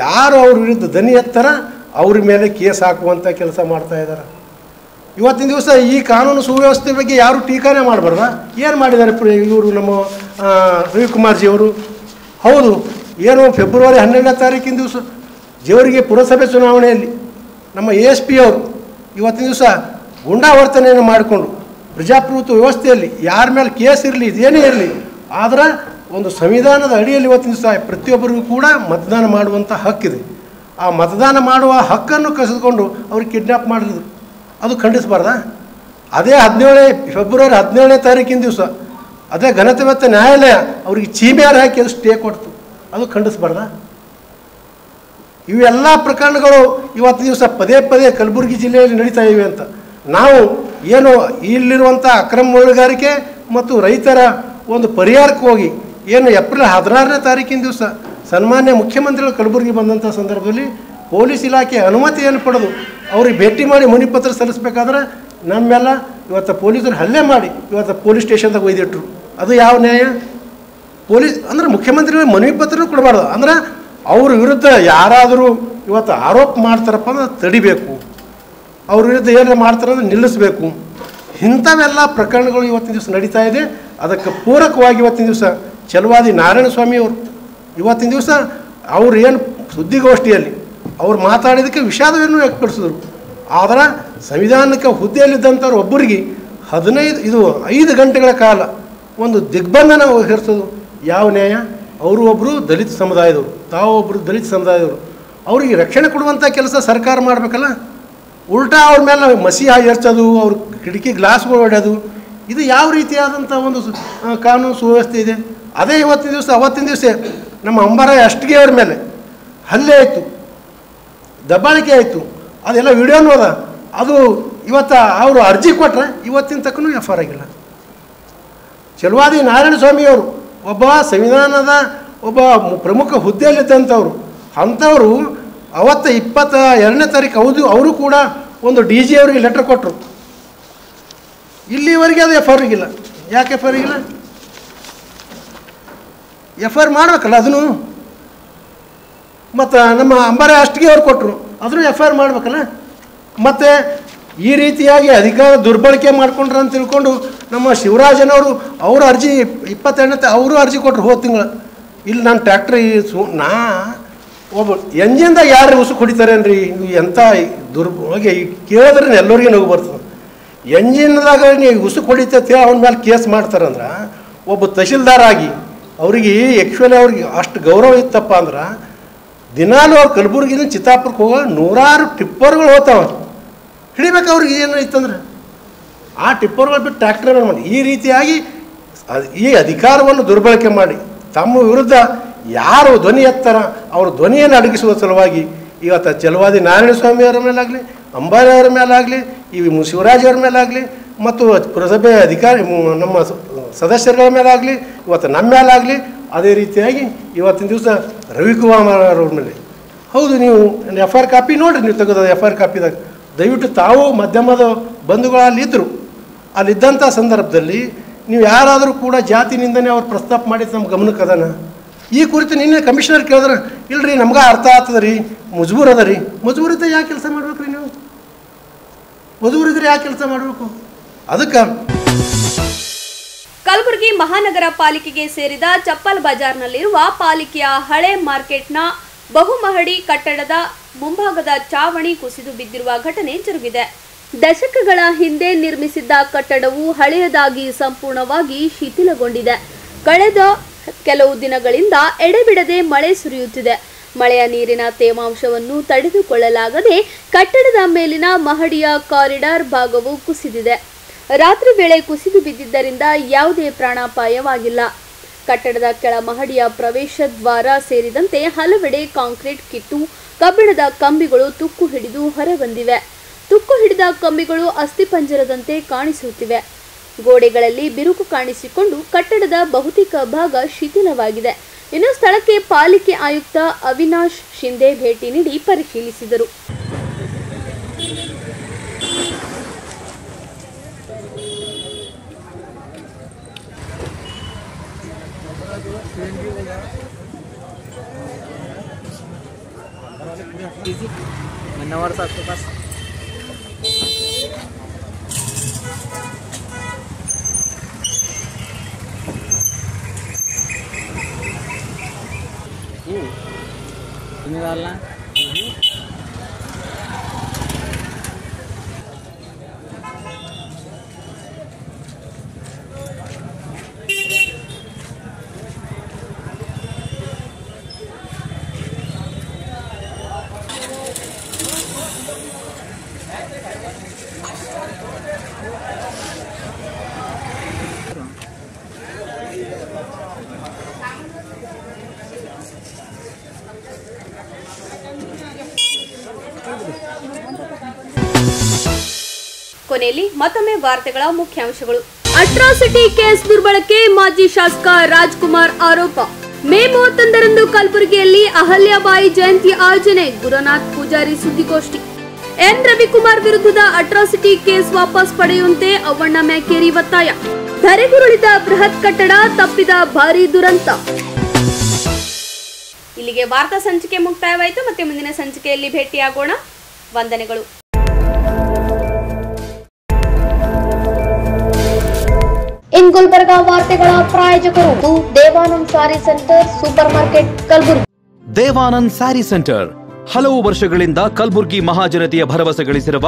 ಯಾರು ಅವ್ರ ವಿರುದ್ಧ ದನಿ ಎತ್ತರ ಅವ್ರ ಮೇಲೆ ಕೇಸ್ ಹಾಕುವಂಥ ಕೆಲಸ ಮಾಡ್ತಾ ಇದ್ದಾರೆ. ಇವತ್ತಿನ ದಿವಸ ಈ ಕಾನೂನು ಸುವ್ಯವಸ್ಥೆ ಬಗ್ಗೆ ಯಾರು ಟೀಕಾನೇ ಮಾಡಬಾರ್ದ? ಏನು ಮಾಡಿದ್ದಾರೆ ಇವರು ನಮ್ಮ ರವಿಕುಮಾರ್ಜಿಯವರು? ಹೌದು, ಏನು ಫೆಬ್ರವರಿ 12ನೇ ತಾರೀಕಿನ ದಿವಸ ಜೇವರಿಗೆ ಪುರಸಭೆ ಚುನಾವಣೆಯಲ್ಲಿ ನಮ್ಮ ASP ಅವರು ಇವತ್ತಿನ ದಿವಸ ಗುಂಡಾವರ್ತನೆಯನ್ನು ಮಾಡಿಕೊಂಡು ಪ್ರಜಾಪ್ರಭುತ್ವ ವ್ಯವಸ್ಥೆಯಲ್ಲಿ ಯಾರ ಮೇಲೆ ಕೇಸ್ ಇರಲಿ, ಇದೇನೇ ಇರಲಿ, ಆದರೆ ಒಂದು ಸಂವಿಧಾನದ ಅಡಿಯಲ್ಲಿ ಇವತ್ತಿನ ದಿವಸ ಪ್ರತಿಯೊಬ್ಬರಿಗೂ ಕೂಡ ಮತದಾನ ಮಾಡುವಂಥ ಹಕ್ಕಿದೆ. ಆ ಮತದಾನ ಮಾಡುವ ಹಕ್ಕನ್ನು ಕಸಿದುಕೊಂಡು ಅವ್ರಿಗೆ ಕಿಡ್ನ್ಯಾಪ್ ಮಾಡಿದ್ರು. ಅದು ಖಂಡಿಸಬಾರ್ದ? ಅದೇ ಫೆಬ್ರವರಿ 17ನೇ ತಾರೀಕಿನ ದಿವಸ ಅದೇ ಘನತೆವೆತ್ತ ನ್ಯಾಯಾಲಯ ಅವ್ರಿಗೆ ಚೀಮ್ಯಾರ ಹಾಕಿ ಅದು ಸ್ಟೇ ಕೊಡ್ತು. ಅದು ಖಂಡಿಸಬಾರ್ದ? ಇವೆಲ್ಲ ಪ್ರಕರಣಗಳು ಇವತ್ತು ದಿವಸ ಪದೇ ಪದೇ ಕಲಬುರಗಿ ಜಿಲ್ಲೆಯಲ್ಲಿ ನಡೀತಾ ಇವೆ ಅಂತ ನಾವು ಏನು ಇಲ್ಲಿರುವಂಥ ಅಕ್ರಮ ಮರಳುಗಾರಿಕೆ ಮತ್ತು ರೈತರ ಒಂದು ಪರಿಹಾರಕ್ಕೆ ಹೋಗಿ ಏನು ಏಪ್ರಿಲ್ 16ನೇ ತಾರೀಕಿನ ದಿವಸ ಸನ್ಮಾನ್ಯ ಮುಖ್ಯಮಂತ್ರಿಗಳು ಕಲಬುರಗಿ ಬಂದಂಥ ಸಂದರ್ಭದಲ್ಲಿ ಪೊಲೀಸ್ ಇಲಾಖೆ ಅನುಮತಿಯನ್ನು ಪಡೆದು ಅವ್ರಿಗೆ ಭೇಟಿ ಮಾಡಿ ಮನವಿ ಪತ್ರ ಸಲ್ಲಿಸಬೇಕಾದ್ರೆ ನಮ್ಮೆಲ್ಲ ಇವತ್ತು ಪೊಲೀಸರು ಹಲ್ಲೆ ಮಾಡಿ ಇವತ್ತು ಪೊಲೀಸ್ ಸ್ಟೇಷನ್ದಾಗ ಒಯ್ದಿಟ್ರು. ಅದು ಯಾವ ನ್ಯಾಯ? ಪೊಲೀಸ್ ಅಂದರೆ ಮುಖ್ಯಮಂತ್ರಿಗಳಿಗೆ ಮನವಿ ಪತ್ರನೂ ಕೊಡಬಾರ್ದು. ಅಂದ್ರೆ ಅವ್ರ ವಿರುದ್ಧ ಯಾರಾದರೂ ಇವತ್ತು ಆರೋಪ ಮಾಡ್ತಾರಪ್ಪ ಅಂದ್ರೆ ತಡಿಬೇಕು, ಅವ್ರ ವಿರುದ್ಧ ಏನಾರು ಮಾಡ್ತಾರೆ ಅಂದರೆ ನಿಲ್ಲಿಸಬೇಕು. ಇಂಥವೆಲ್ಲ ಪ್ರಕರಣಗಳು ಇವತ್ತಿನ ದಿವಸ ನಡೀತಾ ಇದೆ. ಅದಕ್ಕೆ ಪೂರಕವಾಗಿ ಇವತ್ತಿನ ದಿವಸ ಛಲವಾದಿ ನಾರಾಯಣಸ್ವಾಮಿ ಅವರು ಇವತ್ತಿನ ದಿವಸ ಅವ್ರು ಏನು ಸುದ್ದಿಗೋಷ್ಠಿಯಲ್ಲಿ ಅವ್ರು ಮಾತಾಡಿದ್ದಕ್ಕೆ ವಿಷಾದವನ್ನು ವ್ಯಕ್ತಪಡಿಸಿದ್ರು. ಆದರೆ ಸಂವಿಧಾನಿಕ ಹುದ್ದೆಯಲ್ಲಿದ್ದಂಥವ್ರು ಒಬ್ಬರಿಗೆ 5 ಗಂಟೆಗಳ ಕಾಲ ಒಂದು ದಿಗ್ಬಂಧನ ಹೇರಿಸೋದು ಯಾವ ನ್ಯಾಯ? ಅವರು ಒಬ್ಬರು ದಲಿತ ಸಮುದಾಯದವರು, ತಾವೊಬ್ಬರು ದಲಿತ ಸಮುದಾಯದವರು, ಅವರಿಗೆ ರಕ್ಷಣೆ ಕೊಡುವಂಥ ಕೆಲಸ ಸರ್ಕಾರ ಮಾಡಬೇಕಲ್ಲ. ಉಲ್ಟಾ ಅವ್ರ ಮೇಲೆ ಮಸಿ ಏರ್ಚೋದು, ಅವ್ರ ಕಿಟಕಿ ಗ್ಲಾಸ್ಗಳು ಹೊಡೆಯೋದು, ಇದು ಯಾವ ರೀತಿಯಾದಂಥ ಒಂದು ಕಾನೂನು ಸುವ್ಯವಸ್ಥೆ ಇದೆ? ಅದೇ ಅವತ್ತಿನ ದಿವಸ ನಮ್ಮ ಅಂಬಾರ ಅಷ್ಟಿಗೆ ಅವ್ರ ಮೇಲೆ ಹಲ್ಲೆ ಆಯಿತು, ದಬ್ಬಾಳಿಕೆ ಆಯಿತು, ಅದೆಲ್ಲ ವಿಡಿಯೋನೂ ಅದ. ಅದು ಇವತ್ತು ಅವರು ಅರ್ಜಿ ಕೊಟ್ಟರೆ ಇವತ್ತಿನ ತಕ್ಕನೂ FR ಆಗಿಲ್ಲ. ಚಲವಾದಿ ನಾರಾಯಣ ಸ್ವಾಮಿಯವರು ಒಬ್ಬ ಸಂವಿಧಾನದ ಒಬ್ಬ ಪ್ರಮುಖ ಹುದ್ದೆಯಲ್ಲಿದ್ದಂಥವ್ರು. ಅಂಥವರು ಅವತ್ತು 22ನೇ ತಾರೀಕು ಅವರು ಕೂಡ ಒಂದು ಡಿ ಜಿ ಅವರಿಗೆ ಲೆಟ್ರ್ ಕೊಟ್ಟರು. ಇಲ್ಲಿವರೆಗೆ ಅದು ಎಫ್ ಐ ಆರ್ ಆಗಿಲ್ಲ. ಯಾಕೆ ಎಫ್ ಐ ಆರ್ ಆಗಿಲ್ಲ? ಎಫ್ ಐ ಆರ್ ಮಾಡಬೇಕಲ್ಲ ಅದನ್ನು. ಮತ್ತು ನಮ್ಮ ಅಂಬಾರಿ ಅಷ್ಟಿಗೆ ಅವ್ರು ಕೊಟ್ಟರು, ಅದನ್ನು ಎಫ್ ಐ ಆರ್ ಮಾಡಬೇಕಲ್ಲ. ಮತ್ತು ಈ ರೀತಿಯಾಗಿ ಅಧಿಕಾರ ದುರ್ಬಳಕೆ ಮಾಡ್ಕೊಂಡ್ರು ಅಂತ ತಿಳ್ಕೊಂಡು ನಮ್ಮ ಶಿವರಾಜನವರು ಅವರು ಅರ್ಜಿ 22ನೇ ಅವರು ಅರ್ಜಿ ಕೊಟ್ಟರು ಹೋದ ತಿಂಗಳು. ಇಲ್ಲಿ ನಾನು ಟ್ಯಾಕ್ಟ್ರಿ ಒಬ್ಬ ಎಂಜಿನ್ದಾಗ ಯಾರು ಉಸು ಹೊಡಿತಾರೇನ್ರಿ? ಎಂಥ ದುರ್ಬಳಕೆ ಕೇಳಿದ್ರೆ ಎಲ್ಲರಿಗೂ ನಗು ಬರ್ತದೆ. ಎಂಜಿನ್ದಾಗ ನೀವು ಉಸು ಹೊಡಿತೈತೆ ಅವನ ಮೇಲೆ ಕೇಸ್ ಮಾಡ್ತಾರಂದ್ರೆ ಒಬ್ಬ ತಹಶೀಲ್ದಾರ್ ಆಗಿ ಅವ್ರಿಗೆ ಆ್ಯಕ್ಚುಲಿ ಅವ್ರಿಗೆ ಅಷ್ಟು ಗೌರವ ಇತ್ತಪ್ಪ ಅಂದ್ರೆ ದಿನಾಲೂ ಅವ್ರು ಕಲಬುರಗಿನ ಚಿತ್ತಾಪುರಕ್ಕೆ ಹೋಗೋ 100 ಟಿಪ್ಪರ್ಗಳು ಹೋಗ್ತಾವೆ. ಹಿಡಿಬೇಕು ಅವ್ರಿಗೆ ಏನು ಇತ್ತಂದ್ರೆ ಆ ಟಿಪ್ಪರ್ಗಳು ಬಿಟ್ಟು ಟ್ರ್ಯಾಕ್ಟರ್ ಮಾಡಿ ಈ ರೀತಿಯಾಗಿ ಈ ಅಧಿಕಾರವನ್ನು ದುರ್ಬಳಕೆ ಮಾಡಿ ತಮ್ಮ ವಿರುದ್ಧ ಯಾರು ಧ್ವನಿ ಎತ್ತಾರ ಅವ್ರ ಧ್ವನಿಯನ್ನು ಅಡಗಿಸುವ ಸಲುವಾಗಿ ಇವತ್ತು ಚಲವಾದಿ ನಾರಾಯಣ ಸ್ವಾಮಿಯವರ ಮೇಲಾಗಲಿ, ಅಂಬಾರಿ ಅವರ ಮೇಲಾಗಲಿ, ಈ ಶಿವರಾಜ್ ಅವರ ಮೇಲಾಗಲಿ ಮತ್ತು ಪುರಸಭೆ ಅಧಿಕಾರಿ ನಮ್ಮ ಸದಸ್ಯರುಗಳ ಮೇಲಾಗಲಿ, ಇವತ್ತು ನಮ್ಮ ಮೇಲಾಗಲಿ, ಅದೇ ರೀತಿಯಾಗಿ ಇವತ್ತಿನ ದಿವಸ ರವಿಕುಮಾರ್ ಅವ್ರ ಮೇಲೆ ಹೌದು. ನೀವು ಎಫ್ ಐ ಆರ್ ಕಾಪಿ ನೋಡಿರಿ, ನೀವು ತೆಗೆದ ಎಫ್ ಐ ಆರ್ ಕಾಪಿದಾಗ ದಯವಿಟ್ಟು ತಾವು ಮಧ್ಯಮದ ಬಂಧುಗಳಲ್ಲಿದ್ದರು. ಅಲ್ಲಿದ್ದಂಥ ಸಂದರ್ಭದಲ್ಲಿ ನೀವು ಯಾರಾದರೂ ಕೂಡ ಜಾತಿ ನಿಂದನೆ ಅವ್ರು ಪ್ರಸ್ತಾಪ ಮಾಡಿದ್ದು ನಮ್ಮ ಗಮನಕ್ಕೆ ಅದಾನ. ಈ ಕುರಿತು ನಿನ್ನೆ ಕಮಿಷನರ್ ಕೇಳಿದ್ರೆ ಇಲ್ರಿ ನಮ್ಗೆ ಅರ್ಥ ಆಗ್ತದ ರೀ, ಮಜಬೂರ್ ಅದ ರೀ. ಮಜಬೂರಿದ್ದರೆ ಯಾಕೆ ಕೆಲಸ ಮಾಡ್ಬೇಕು ರೀ? ನೀವು ಮಜಬೂರಿದ್ರೆ ಯಾಕೆ ಕೆಲಸ ಮಾಡಬೇಕು? ಅದಕ್ಕೆ ಕಲಬುರಗಿ ಮಹಾನಗರ ಪಾಲಿಕೆಗೆ ಸೇರಿದ ಚಪ್ಪಲ್ ಬಜಾರ್ನಲ್ಲಿರುವ ಪಾಲಿಕೆಯ ಹಳೆ ಮಾರ್ಕೆಟ್ನ ಬಹುಮಹಡಿ ಕಟ್ಟಡದ ಮುಂಭಾಗದ ಚಾವಣಿ ಕುಸಿದು ಬಿದ್ದಿರುವ ಘಟನೆ ಜರುಗಿದೆ. ದಶಕಗಳ ಹಿಂದೆ ನಿರ್ಮಿಸಿದ್ದ ಕಟ್ಟಡವು ಹಳೆಯದಾಗಿ ಸಂಪೂರ್ಣವಾಗಿ ಶಿಥಿಲಗೊಂಡಿದೆ. ಕಳೆದ ಕೆಲವು ದಿನಗಳಿಂದ ಎಡೆಬಿಡದೆ ಮಳೆ ಸುರಿಯುತ್ತಿದೆ. ಮಳೆಯ ನೀರಿನ ತೇವಾಂಶವನ್ನು ತಡೆದುಕೊಳ್ಳಲಾಗದೆ ಕಟ್ಟಡದ ಮೇಲಿನ ಮಹಡಿಯ ಕಾರಿಡಾರ್ ಭಾಗವು ಕುಸಿದಿದೆ. ರಾತ್ರಿ ವೇಳೆ ಕುಸಿದು ಬಿದ್ದಿದ್ದರಿಂದ ಯಾವುದೇ ಪ್ರಾಣಾಪಾಯವಾಗಿಲ್ಲ. ಕಟ್ಟಡದ ಕೆಳ ಮಹಡಿಯ ಪ್ರವೇಶ ದ್ವಾರ ಸೇರಿದಂತೆ ಹಲವೆಡೆ ಕಾಂಕ್ರೀಟ್ ಕಿತ್ತು ಕಬ್ಬಿಣದ ಕಂಬಿಗಳು ತುಕ್ಕು ಹಿಡಿದು ಹೊರಬಂದಿವೆ. ತುಕ್ಕು ಹಿಡಿದ ಕಂಬಿಗಳು ಅಸ್ಥಿಪಂಜರದಂತೆ ಕಾಣಿಸುತ್ತಿವೆ. ಗೋಡೆಗಳಲ್ಲಿ ಬಿರುಕು ಕಾಣಿಸಿಕೊಂಡು ಕಟ್ಟಡದ ಬಹುತೇಕ ಭಾಗ ಶಿಥಿಲವಾಗಿದೆ. ಇನ್ನು ಸ್ಥಳಕ್ಕೆ ಪಾಲಿಕೆ ಆಯುಕ್ತ ಅವಿನಾಶ್ ಶಿಂದೆ ಭೇಟಿ ನೀಡಿ ಪರಿಶೀಲಿಸಿದರು. ಕೊನೆಯಲ್ಲಿ ಮತ್ತೊಮ್ಮೆ ವಾರ್ತೆಗಳ ಮುಖ್ಯಾಂಶಗಳು. ಅಟ್ರಾಸಿಟಿ ಕೇಸ್ ದುರ್ಬಳಕೆ ಮಾಜಿ ಶಾಸಕ ರಾಜ್ಕುಮಾರ್ ಆರೋಪ. ಮೇ 31ರಂದು ಕಲಬುರಗಿಯಲ್ಲಿ ಅಹಲ್ಯಾಬಾಯಿ ಜಯಂತಿ ಆಯೋಜನೆ. ಗುರುನಾಥ್ ಪೂಜಾರಿ ಸುದ್ದಿಗೋಷ್ಠಿ. ಎನ್ ರವಿಕುಮಾರ್ ವಿರುದ್ಧದ ಅಟ್ರಾಸಿಟಿ ಕೇಸ್ ವಾಪಸ್ ಪಡೆಯುವಂತೆ ಅವ್ವಣ್ಣ ಮ್ಯಾಕೇರಿ ಒತ್ತಾಯ. ಧರೆಗುರುಳಿದ ಬೃಹತ್ ಕಟ್ಟಡ, ತಪ್ಪಿದ ಭಾರೀ ದುರಂತ. ಇಲ್ಲಿಗೆ ವಾರ್ತಾ ಸಂಚಿಕೆ ಮುಕ್ತಾಯವಾಯಿತು. ಮತ್ತೆ ಮುಂದಿನ ಸಂಚಿಕೆಯಲ್ಲಿ ಭೇಟಿಯಾಗೋಣ. ವಂದನೆಗಳು. ಇನ್ ಗುಲ್ಬರ್ಗಾ ವಾರ್ತೆಗಳ ಪ್ರಾಯೋಜಕರು Devanand sari centre super market Kalaburagi. Devanand sari centre ಹಲವು ವರ್ಷಗಳಿಂದ ಕಲಬುರ್ಗಿ ಮಹಾಜನತೆಯ ಭರವಸೆ ಗಳಿಸಿರುವ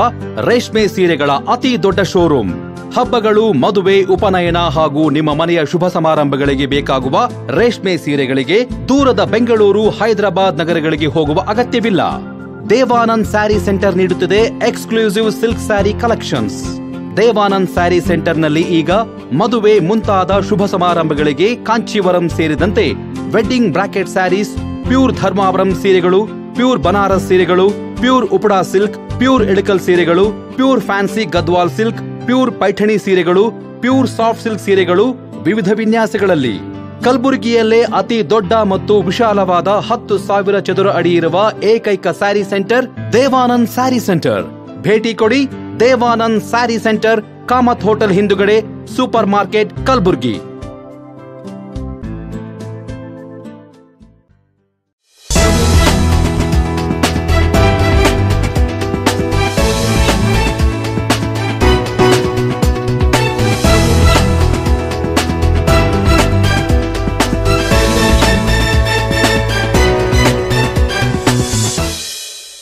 ರೇಷ್ಮೆ ಸೀರೆಗಳ ಅತಿ ದೊಡ್ಡ ಶೋರೂಮ್. ಹಬ್ಬಗಳು, ಮದುವೆ, ಉಪನಯನ ಹಾಗೂ ನಿಮ್ಮ ಮನೆಯ ಶುಭ ಸಮಾರಂಭಗಳಿಗೆ ಬೇಕಾಗುವ ರೇಷ್ಮೆ ಸೀರೆಗಳಿಗೆ ದೂರದ ಬೆಂಗಳೂರು, ಹೈದರಾಬಾದ್ ನಗರಗಳಿಗೆ ಹೋಗುವ ಅಗತ್ಯವಿಲ್ಲ. ದೇವಾನಂದ್ ಸ್ಯಾರಿ ಸೆಂಟರ್ ನೀಡುತ್ತಿದೆ exclusive silk sari collections. Devanand sari ಸೆಂಟರ್ನಲ್ಲಿ ಈಗ ಮದುವೆ ಮುಂತಾದ ಶುಭ ಸಮಾರಂಭಗಳಿಗೆ ಕಾಂಚೀವರಂ ಸೇರಿದಂತೆ wedding brocade saris, pure Dharmavaram ಸೀರೆಗಳು, ಪ್ಯೂರ್ ಬನಾರಸ್ ಸೀರೆಗಳು, pure Uppada silk, pure Ilkal ಸೀರೆಗಳು, pure fancy Gadwal silk, pure Paithani ಸೀರೆಗಳು, ಪ್ಯೂರ್ ಸಾಫ್ಟ್ ಸಿಲ್ಕ್ ಸೀರೆಗಳು, ವಿವಿಧ ವಿನ್ಯಾಸಗಳಲ್ಲಿ. ಕಲಬುರಗಿಯಲ್ಲೇ ಅತಿ ದೊಡ್ಡ ಮತ್ತು ವಿಶಾಲವಾದ 10,000 ಚದುರ ಅಡಿ ಇರುವ ಏಕೈಕ ಸ್ಯಾರಿ ಸೆಂಟರ್ ದೇವಾನಂದ್ ಸ್ಯಾರಿ ಸೆಂಟರ್. ಭೇಟಿ ಕೊಡಿ ದೇವಾನಂದ್ ಸ್ಯಾರಿ ಸೆಂಟರ್, ಕಾಮತ್ ಹೋಟೆಲ್ ಹಿಂದುಗಡೆ, ಸೂಪರ್ ಮಾರ್ಕೆಟ್, ಕಲಬುರಗಿ.